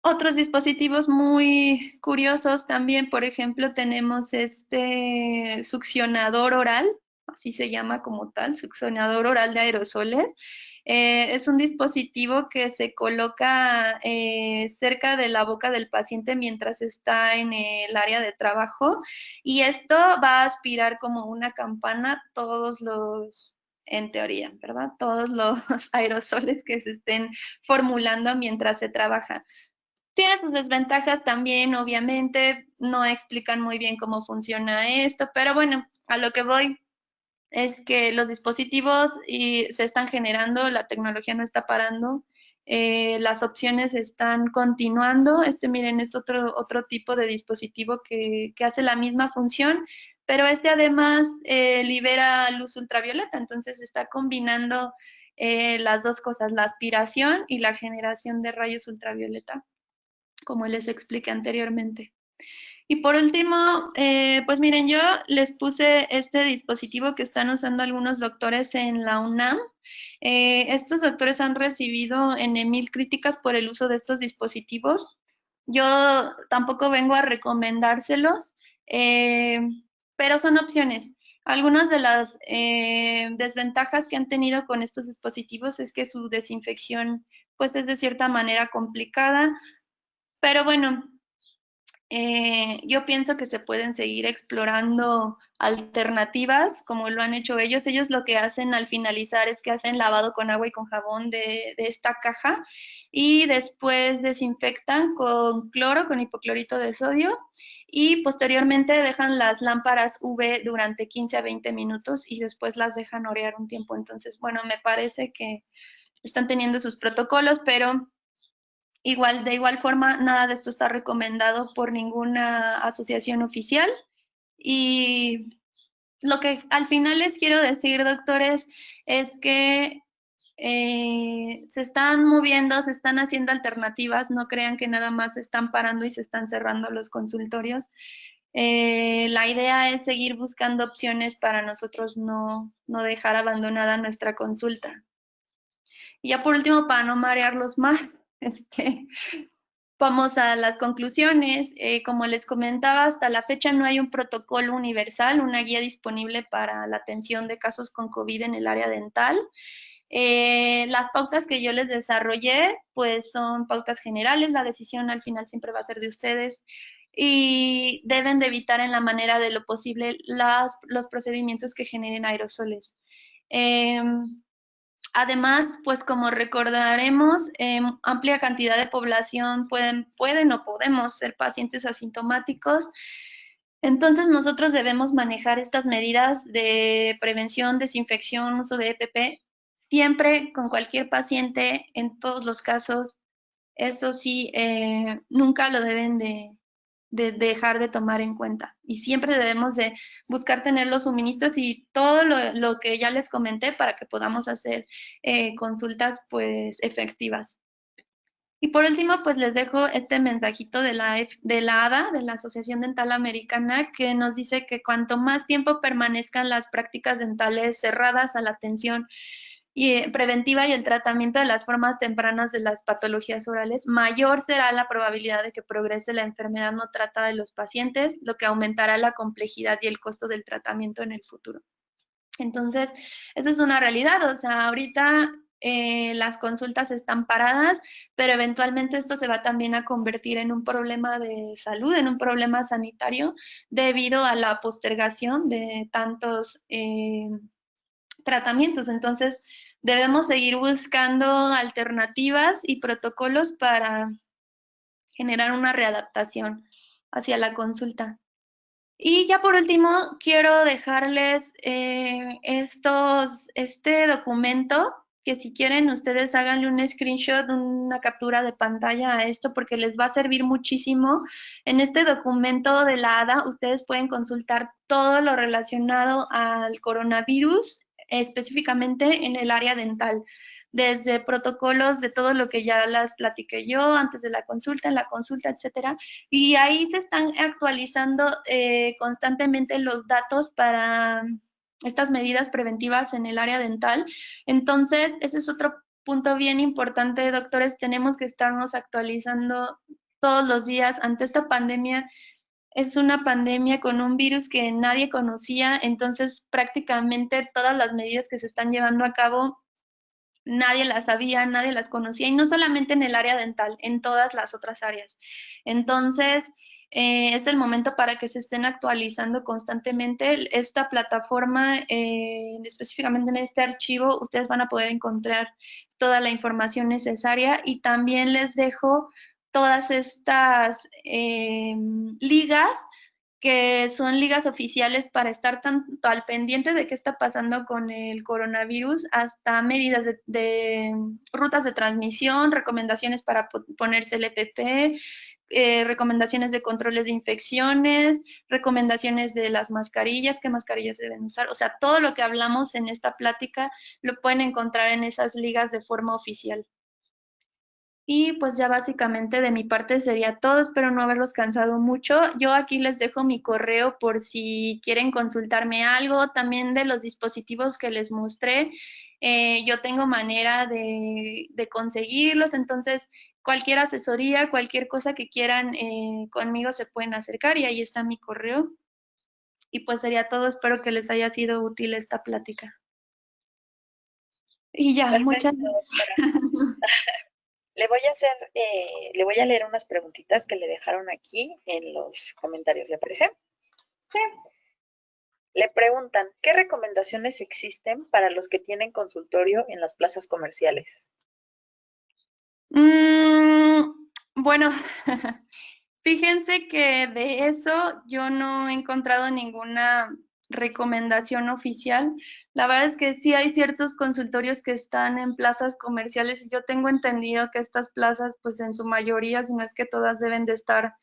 otros dispositivos muy curiosos también, por ejemplo, tenemos este succionador oral, así se llama como tal, succionador oral de aerosoles. Es un dispositivo que se coloca cerca de la boca del paciente mientras está en el área de trabajo, y esto va a aspirar como una campana todos en teoría, ¿verdad? Todos los aerosoles que se estén formulando mientras se trabaja. Tiene sus desventajas también, obviamente, no explican muy bien cómo funciona esto, pero bueno, a lo que voy es que los dispositivos se están generando, la tecnología no está parando, las opciones están continuando. Miren, es otro tipo de dispositivo que hace la misma función, pero además libera luz ultravioleta, entonces está combinando las dos cosas, la aspiración y la generación de rayos ultravioleta, como les expliqué anteriormente. Y por último, pues miren, yo les puse este dispositivo que están usando algunos doctores en la UNAM. Estos doctores han recibido en 1000 críticas por el uso de estos dispositivos. Yo tampoco vengo a recomendárselos, pero son opciones. Algunas de las desventajas que han tenido con estos dispositivos es que su desinfección pues es de cierta manera complicada, pero bueno, Yo pienso que se pueden seguir explorando alternativas como lo han hecho ellos. Ellos lo que hacen al finalizar es que hacen lavado con agua y con jabón de esta caja y después desinfectan con cloro, con hipoclorito de sodio y posteriormente dejan las lámparas UV durante 15 a 20 minutos y después las dejan orear un tiempo. Entonces, bueno, me parece que están teniendo sus protocolos, pero de igual forma, nada de esto está recomendado por ninguna asociación oficial. Y lo que al final les quiero decir, doctores, es que se están moviendo, se están haciendo alternativas, no crean que nada más se están parando y se están cerrando los consultorios. La idea es seguir buscando opciones para nosotros no dejar abandonada nuestra consulta. Y ya por último, para no marearlos más, vamos a las conclusiones. Como les comentaba, hasta la fecha no hay un protocolo universal, una guía disponible para la atención de casos con COVID en el área dental. Las pautas que yo les desarrollé, pues son pautas generales, la decisión al final siempre va a ser de ustedes y deben de evitar en la manera de lo posible los procedimientos que generen aerosoles. Además, pues como recordaremos, amplia cantidad de población pueden o podemos ser pacientes asintomáticos. Entonces, nosotros debemos manejar estas medidas de prevención, desinfección, uso de EPP, siempre con cualquier paciente, en todos los casos. Esto sí, nunca lo deben de dejar de tomar en cuenta. Y siempre debemos de buscar tener los suministros y todo lo que ya les comenté para que podamos hacer consultas pues efectivas. Y por último, pues les dejo este mensajito de la ADA, de la Asociación Dental Americana, que nos dice que cuanto más tiempo permanezcan las prácticas dentales cerradas a la atención preventiva y el tratamiento de las formas tempranas de las patologías orales, mayor será la probabilidad de que progrese la enfermedad no tratada de los pacientes, lo que aumentará la complejidad y el costo del tratamiento en el futuro. Entonces, esa es una realidad, o sea, ahorita las consultas están paradas, pero eventualmente esto se va también a convertir en un problema de salud, en un problema sanitario, debido a la postergación de tantos tratamientos. Entonces, debemos seguir buscando alternativas y protocolos para generar una readaptación hacia la consulta. Y ya por último, quiero dejarles este documento, que si quieren ustedes háganle un screenshot, una captura de pantalla a esto, porque les va a servir muchísimo. En este documento de la ADA, ustedes pueden consultar todo lo relacionado al coronavirus, específicamente en el área dental, desde protocolos de todo lo que ya las platiqué yo antes de la consulta, en la consulta, etcétera. Y ahí se están actualizando constantemente los datos para estas medidas preventivas en el área dental. Entonces, ese es otro punto bien importante, doctores. Tenemos que estarnos actualizando todos los días ante esta pandemia. Es una pandemia con un virus que nadie conocía, entonces prácticamente todas las medidas que se están llevando a cabo nadie las sabía, nadie las conocía, y no solamente en el área dental, en todas las otras áreas. Entonces, es el momento para que se estén actualizando constantemente. Esta plataforma, específicamente en este archivo, ustedes van a poder encontrar toda la información necesaria y también les dejo todas estas ligas que son ligas oficiales para estar tanto al pendiente de qué está pasando con el coronavirus, hasta medidas de rutas de transmisión, recomendaciones para ponerse el EPP, recomendaciones de controles de infecciones, recomendaciones de las mascarillas, qué mascarillas deben usar. O sea, todo lo que hablamos en esta plática lo pueden encontrar en esas ligas de forma oficial. Y pues ya básicamente de mi parte sería todo, espero no haberlos cansado mucho. Yo aquí les dejo mi correo por si quieren consultarme algo, también de los dispositivos que les mostré. Yo tengo manera de conseguirlos, entonces cualquier asesoría, cualquier cosa que quieran conmigo se pueden acercar y ahí está mi correo. Y pues sería todo, espero que les haya sido útil esta plática. Y ya, Perfecto, muchas gracias. Le voy a leer unas preguntitas que le dejaron aquí en los comentarios, ¿le parece? Sí. Le preguntan, ¿qué recomendaciones existen para los que tienen consultorio en las plazas comerciales? Bueno, fíjense que de eso yo no he encontrado ninguna recomendación oficial. La verdad es que sí hay ciertos consultorios que están en plazas comerciales y yo tengo entendido que estas plazas, pues en su mayoría, si no es que todas deben de estar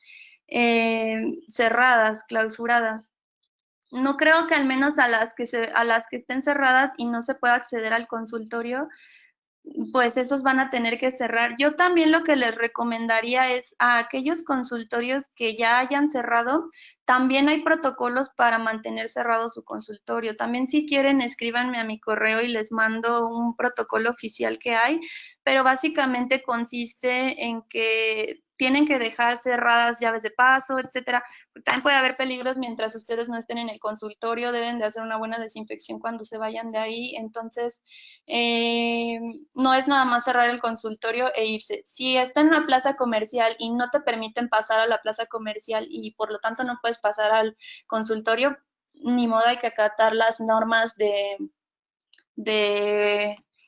cerradas, clausuradas. No creo que al menos a las que estén cerradas y no se pueda acceder al consultorio, pues estos van a tener que cerrar. Yo también lo que les recomendaría es a aquellos consultorios que ya hayan cerrado, también hay protocolos para mantener cerrado su consultorio. También si quieren, escríbanme a mi correo y les mando un protocolo oficial que hay, pero básicamente consiste en que tienen que dejar cerradas llaves de paso, etcétera. También puede haber peligros mientras ustedes no estén en el consultorio, deben de hacer una buena desinfección cuando se vayan de ahí. Entonces, no es nada más cerrar el consultorio e irse. Si está en una plaza comercial y no te permiten pasar a la plaza comercial y por lo tanto no puedes pasar al consultorio, ni modo, hay que acatar las normas de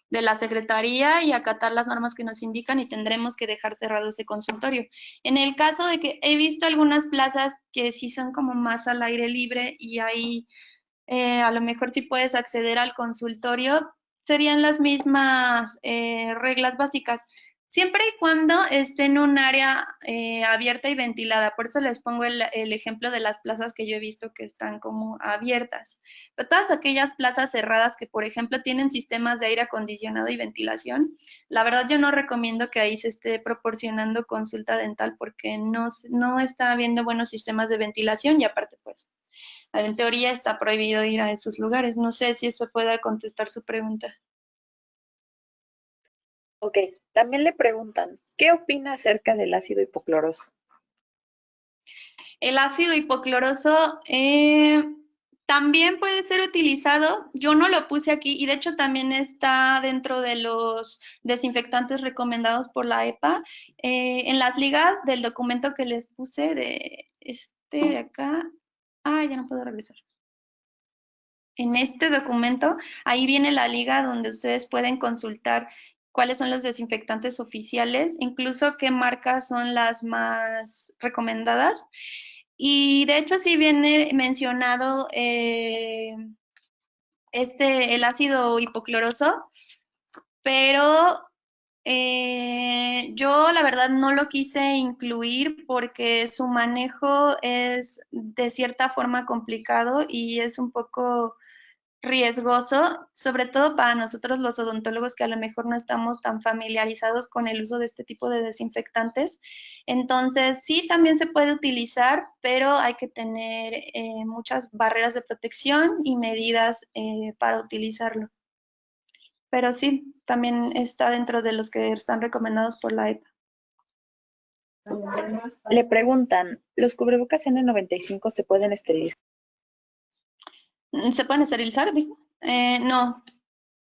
la Secretaría y acatar las normas que nos indican y tendremos que dejar cerrado ese consultorio. En el caso de que he visto algunas plazas que sí son como más al aire libre y ahí a lo mejor sí puedes acceder al consultorio, serían las mismas reglas básicas, siempre y cuando esté en un área abierta y ventilada. Por eso les pongo el ejemplo de las plazas que yo he visto que están como abiertas. Pero todas aquellas plazas cerradas que, por ejemplo, tienen sistemas de aire acondicionado y ventilación, la verdad yo no recomiendo que ahí se esté proporcionando consulta dental porque no está habiendo buenos sistemas de ventilación y aparte, pues, en teoría está prohibido ir a esos lugares. No sé si eso pueda contestar su pregunta. Ok, también le preguntan, ¿qué opina acerca del ácido hipocloroso? El ácido hipocloroso también puede ser utilizado. Yo no lo puse aquí y de hecho también está dentro de los desinfectantes recomendados por la EPA. En las ligas del documento que les puse de acá. Ya no puedo regresar. En este documento, ahí viene la liga donde ustedes pueden consultar cuáles son los desinfectantes oficiales, incluso qué marcas son las más recomendadas. Y de hecho sí viene mencionado el ácido hipocloroso, pero yo la verdad no lo quise incluir porque su manejo es de cierta forma complicado y es un poco riesgoso, sobre todo para nosotros los odontólogos que a lo mejor no estamos tan familiarizados con el uso de este tipo de desinfectantes. Entonces, sí, también se puede utilizar, pero hay que tener muchas barreras de protección y medidas para utilizarlo. Pero sí, también está dentro de los que están recomendados por la EPA. Le preguntan, ¿los cubrebocas N95 se pueden esterilizar? ¿Se pueden esterilizar? Dijo. No,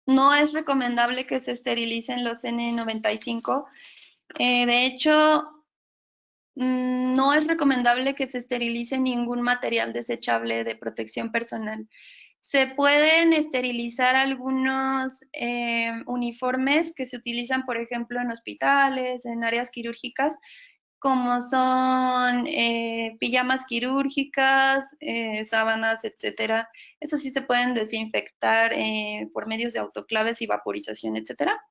no es recomendable que se esterilicen los N95. De hecho, no es recomendable que se esterilice ningún material desechable de protección personal. Se pueden esterilizar algunos uniformes que se utilizan, por ejemplo, en hospitales, en áreas quirúrgicas, como son pijamas quirúrgicas, sábanas, etcétera. Eso sí se pueden desinfectar por medios de autoclaves y vaporización, etcétera.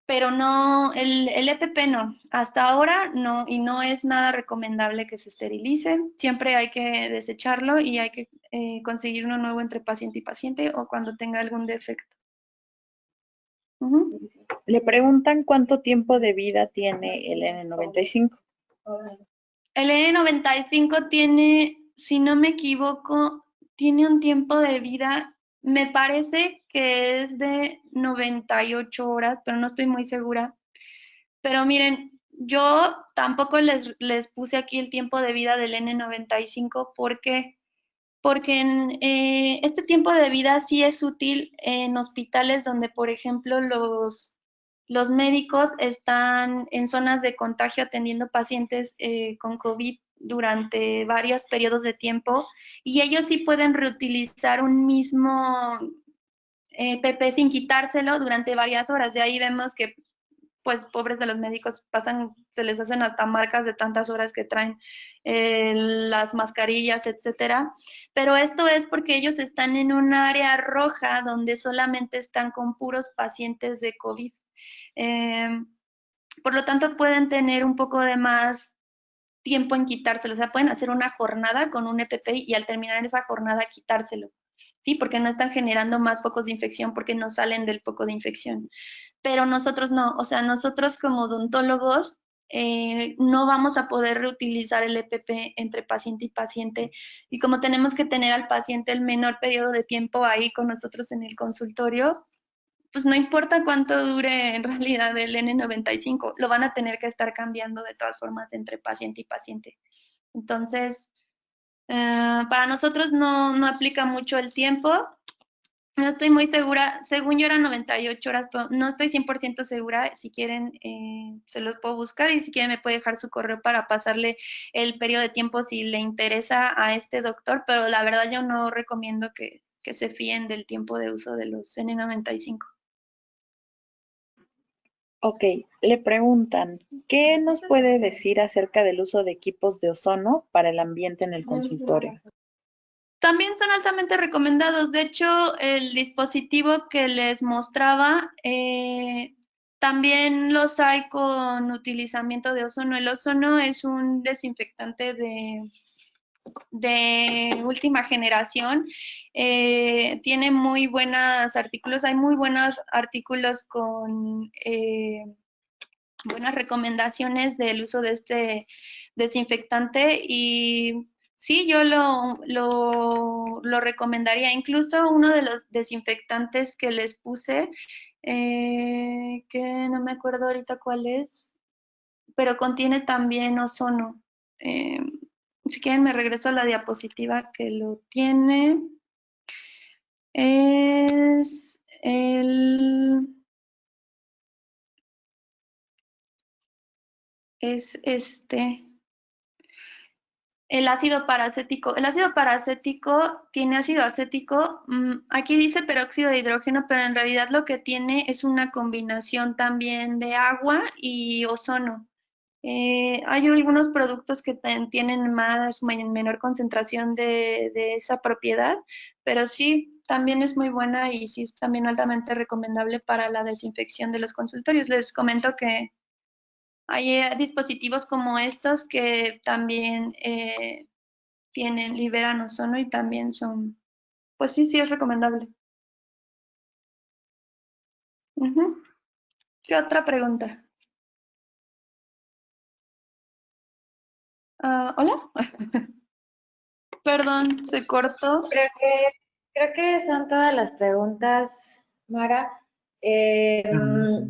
Pero no, el EPP no. Hasta ahora no, y no es nada recomendable que se esterilice. Siempre hay que desecharlo y hay que conseguir uno nuevo entre paciente y paciente o cuando tenga algún defecto. Le preguntan cuánto tiempo de vida tiene el N95. El N95 tiene, si no me equivoco, tiene un tiempo de vida, me parece que es de 98 horas, pero no estoy muy segura. Pero miren, yo tampoco les puse aquí el tiempo de vida del N95. ¿Por qué? Porque este tiempo de vida sí es útil en hospitales donde, por ejemplo, los médicos están en zonas de contagio atendiendo pacientes con COVID durante varios periodos de tiempo y ellos sí pueden reutilizar un mismo PP sin quitárselo durante varias horas. De ahí vemos que, pues, pobres de los médicos se les hacen hasta marcas de tantas horas que traen las mascarillas, etcétera. Pero esto es porque ellos están en un área roja donde solamente están con puros pacientes de COVID. Por lo tanto, pueden tener un poco de más tiempo en quitárselo. O sea, pueden hacer una jornada con un EPP y al terminar esa jornada quitárselo. Sí, porque no están generando más focos de infección, porque no salen del foco de infección. Pero nosotros no, o sea, nosotros como odontólogos no vamos a poder reutilizar el EPP entre paciente y paciente. Y como tenemos que tener al paciente el menor periodo de tiempo ahí con nosotros en el consultorio, pues no importa cuánto dure en realidad el N95, lo van a tener que estar cambiando de todas formas entre paciente y paciente. Entonces, para nosotros no aplica mucho el tiempo. No estoy muy segura, según yo eran 98 horas, pero no estoy 100% segura. Si quieren, se los puedo buscar y si quieren me puede dejar su correo para pasarle el periodo de tiempo si le interesa a este doctor, pero la verdad yo no recomiendo que se fíen del tiempo de uso de los N95. Ok, le preguntan, ¿qué nos puede decir acerca del uso de equipos de ozono para el ambiente en el consultorio? También son altamente recomendados. De hecho, el dispositivo que les mostraba, también los hay con utilizamiento de ozono. El ozono es un desinfectante de última generación. Tiene muy buenos artículos, hay muy buenos artículos con buenas recomendaciones del uso de este desinfectante y sí, yo lo recomendaría. Incluso uno de los desinfectantes que les puse, que no me acuerdo ahorita cuál es, pero contiene también ozono. Si quieren me regreso a la diapositiva que lo tiene. Es este. El ácido paracético. El ácido paracético tiene ácido acético. Aquí dice peróxido de hidrógeno, pero en realidad lo que tiene es una combinación también de agua y ozono. Hay algunos productos que tienen menor concentración de esa propiedad, pero sí, también es muy buena y sí es también altamente recomendable para la desinfección de los consultorios. Les comento que hay dispositivos como estos que también liberan ozono y también son, pues sí, sí es recomendable. Ujú. ¿Qué otra pregunta? ¿Hola? Perdón, se cortó. Creo que son todas las preguntas, Mara. No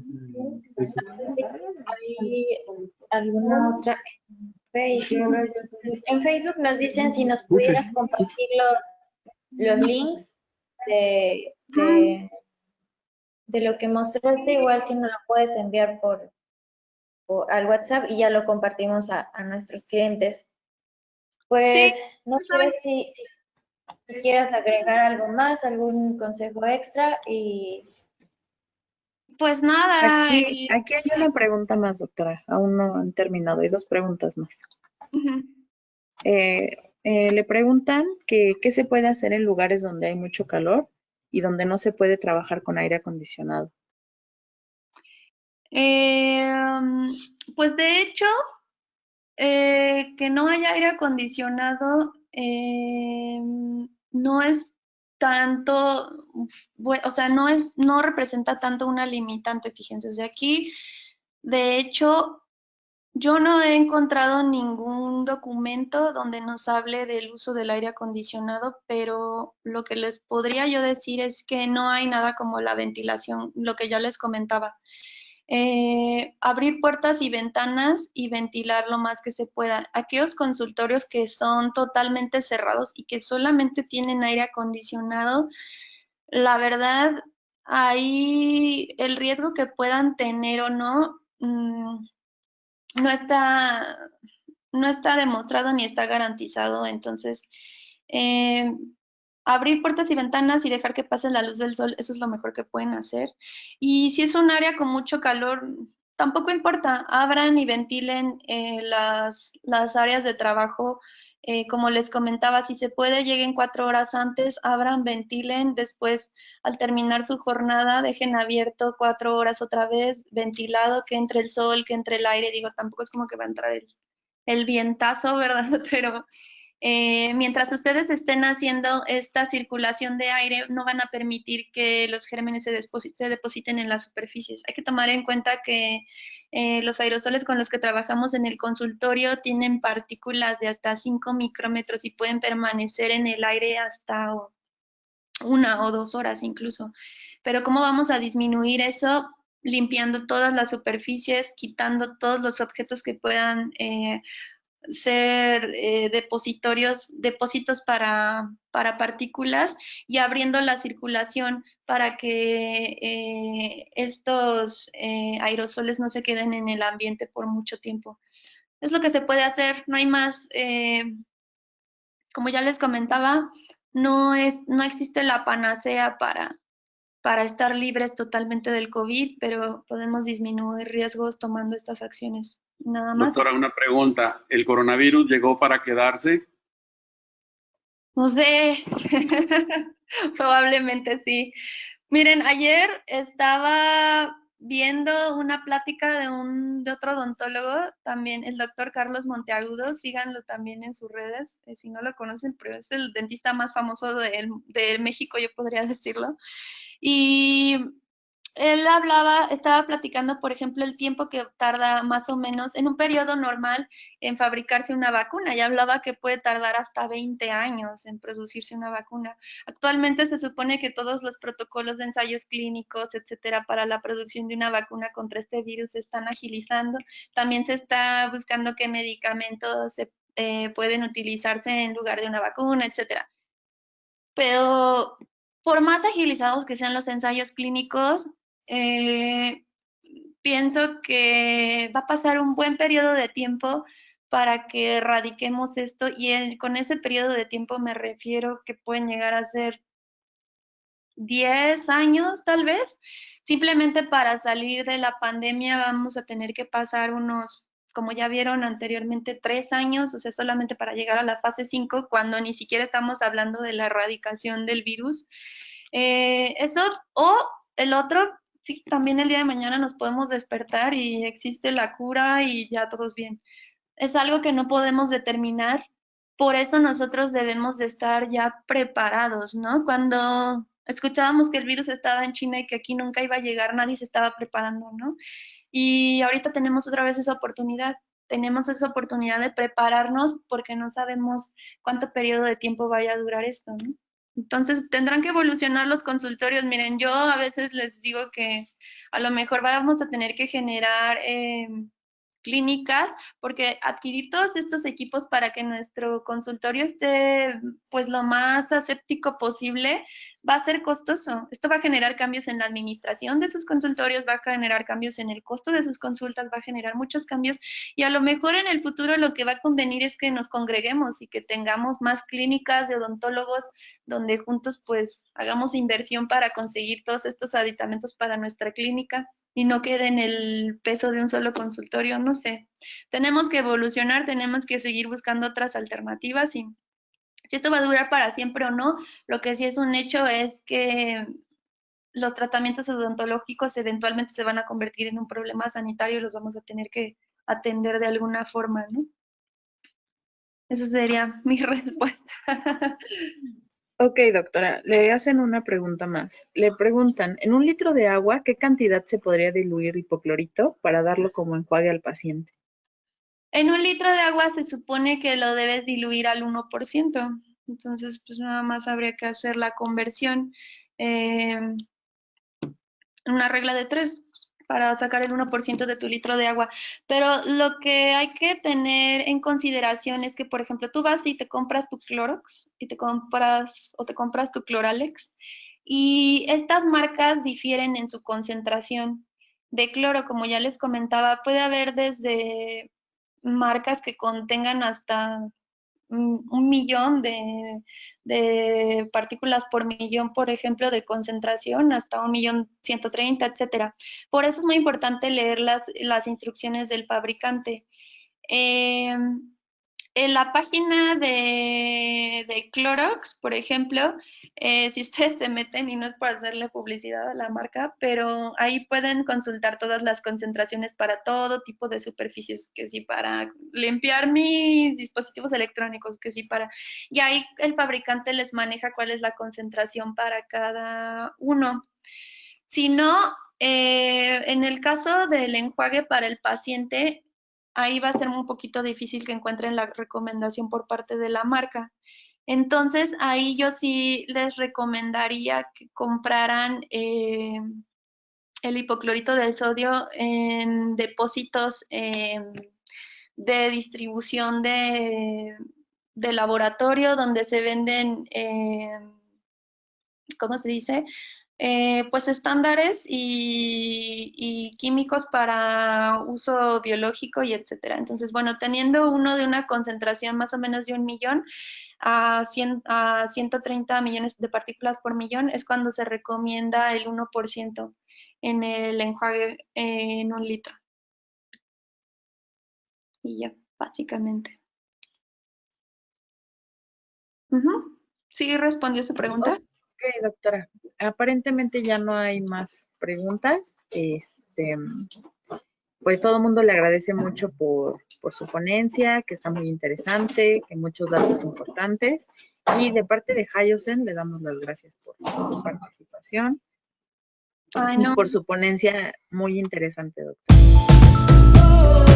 sé si hay alguna otra en Facebook. En Facebook nos dicen si nos pudieras compartir los links de lo que mostraste, igual si nos lo puedes enviar al WhatsApp y ya lo compartimos a nuestros clientes. Pues Sí, no sé si quieras agregar algo más, algún consejo extra y pues nada. Aquí hay una pregunta más, doctora. Aún no han terminado. Hay dos preguntas más. Ujú. Le preguntan que qué se puede hacer en lugares donde hay mucho calor y donde no se puede trabajar con aire acondicionado. Pues de hecho, que no haya aire acondicionado no es tanto, o sea, no representa tanto una limitante, fíjense. O sea, aquí, de hecho, yo no he encontrado ningún documento donde nos hable del uso del aire acondicionado, pero lo que les podría yo decir es que no hay nada como la ventilación, lo que ya les comentaba. Abrir puertas y ventanas y ventilar lo más que se pueda. Aquellos consultorios que son totalmente cerrados y que solamente tienen aire acondicionado, la verdad, ahí el riesgo que puedan tener o no, no está demostrado ni está garantizado. Entonces, abrir puertas y ventanas y dejar que pase la luz del sol, eso es lo mejor que pueden hacer. Y si es un área con mucho calor, tampoco importa, abran y ventilen las áreas de trabajo. Como les comentaba, si se puede, lleguen 4 horas antes, abran, ventilen, después al terminar su jornada, dejen abierto 4 horas otra vez, ventilado, que entre el sol, que entre el aire. Digo, tampoco es como que va a entrar el vientazo, ¿verdad? Pero mientras ustedes estén haciendo esta circulación de aire, no van a permitir que los gérmenes se depositen en las superficies. Hay que tomar en cuenta que los aerosoles con los que trabajamos en el consultorio tienen partículas de hasta 5 micrómetros y pueden permanecer en el aire hasta 1 o 2 horas incluso. Pero ¿cómo vamos a disminuir eso? Limpiando todas las superficies, quitando todos los objetos que puedan ser depósitos para partículas, y abriendo la circulación para que estos aerosoles no se queden en el ambiente por mucho tiempo. Es lo que se puede hacer, no hay más. Como ya les comentaba, no existe la panacea para estar libres totalmente del COVID, pero podemos disminuir riesgos tomando estas acciones. Nada más. Doctora, una pregunta. ¿El coronavirus llegó para quedarse? No sé, probablemente sí. Miren, ayer estaba viendo una plática de otro odontólogo, también el doctor Carlos Monteagudo, síganlo también en sus redes, si no lo conocen, pero es el dentista más famoso de México, yo podría decirlo. Y él estaba platicando, por ejemplo, el tiempo que tarda más o menos en un periodo normal en fabricarse una vacuna. Y hablaba que puede tardar hasta 20 años en producirse una vacuna. Actualmente se supone que todos los protocolos de ensayos clínicos, etcétera, para la producción de una vacuna contra este virus se están agilizando. También se está buscando qué medicamentos pueden utilizarse en lugar de una vacuna, etcétera. Pero por más agilizados que sean los ensayos clínicos, pienso que va a pasar un buen periodo de tiempo para que erradiquemos esto, y con ese periodo de tiempo me refiero que pueden llegar a ser 10 años tal vez. Simplemente para salir de la pandemia vamos a tener que pasar unos, como ya vieron anteriormente, 3 años, o sea, solamente para llegar a la fase 5, cuando ni siquiera estamos hablando de la erradicación del virus. Eso, o el otro, sí, también el día de mañana nos podemos despertar y existe la cura y ya todos bien. Es algo que no podemos determinar, por eso nosotros debemos de estar ya preparados, ¿no? Cuando escuchábamos que el virus estaba en China y que aquí nunca iba a llegar, nadie se estaba preparando, ¿no? Y ahorita tenemos otra vez esa oportunidad. Tenemos esa oportunidad de prepararnos porque no sabemos cuánto periodo de tiempo vaya a durar esto, ¿no? Entonces tendrán que evolucionar los consultorios. Miren, yo a veces les digo que a lo mejor vamos a tener que generar clínicas, porque adquirir todos estos equipos para que nuestro consultorio esté pues lo más aséptico posible va a ser costoso. Esto va a generar cambios en la administración de sus consultorios, va a generar cambios en el costo de sus consultas, va a generar muchos cambios, y a lo mejor en el futuro lo que va a convenir es que nos congreguemos y que tengamos más clínicas de odontólogos donde juntos pues hagamos inversión para conseguir todos estos aditamentos para nuestra clínica y no quede en el peso de un solo consultorio, no sé. Tenemos que evolucionar, tenemos que seguir buscando otras alternativas, y si esto va a durar para siempre o no, lo que sí es un hecho es que los tratamientos odontológicos eventualmente se van a convertir en un problema sanitario y los vamos a tener que atender de alguna forma, ¿no? Esa sería mi respuesta. Ok, doctora, le hacen una pregunta más. Le preguntan, en 1 litro de agua, ¿qué cantidad se podría diluir hipoclorito para darlo como enjuague al paciente? En 1 litro de agua se supone que lo debes diluir al 1%. Entonces, pues nada más habría que hacer la conversión. Una regla de 3 para sacar el 1% de tu litro de agua. Pero lo que hay que tener en consideración es que, por ejemplo, tú vas y te compras tu Clorox y te compras tu Cloralex, Y estas marcas difieren en su concentración de cloro, como ya les comentaba, puede haber desde marcas que contengan hasta 1 millón de partículas por millón, por ejemplo, de concentración, hasta 1.130.000, etcétera. Por eso es muy importante leer las instrucciones del fabricante. En la página de Clorox, por ejemplo, si ustedes se meten, y no es por hacerle publicidad a la marca, pero ahí pueden consultar todas las concentraciones para todo tipo de superficies, que sí para limpiar mis dispositivos electrónicos, que sí para... Y ahí el fabricante les maneja cuál es la concentración para cada uno. Si no, en el caso del enjuague para el paciente, ahí va a ser un poquito difícil que encuentren la recomendación por parte de la marca. Entonces, ahí yo sí les recomendaría que compraran el hipoclorito del sodio en depósitos de distribución de laboratorio, donde se venden, ¿cómo se dice? Pues estándares y químicos para uso biológico y etcétera. Entonces, bueno, teniendo uno de una concentración más o menos de 1 millón a 130 millones de partículas por millón es cuando se recomienda el 1% en el enjuague en 1 litro. Y ya, básicamente. ¿Sí respondió su pregunta? Ok, doctora. Aparentemente ya no hay más preguntas. Pues todo el mundo le agradece mucho por su ponencia, que está muy interesante, que muchos datos importantes. Y de parte de Hyosen le damos las gracias por su participación y por su ponencia muy interesante, doctora.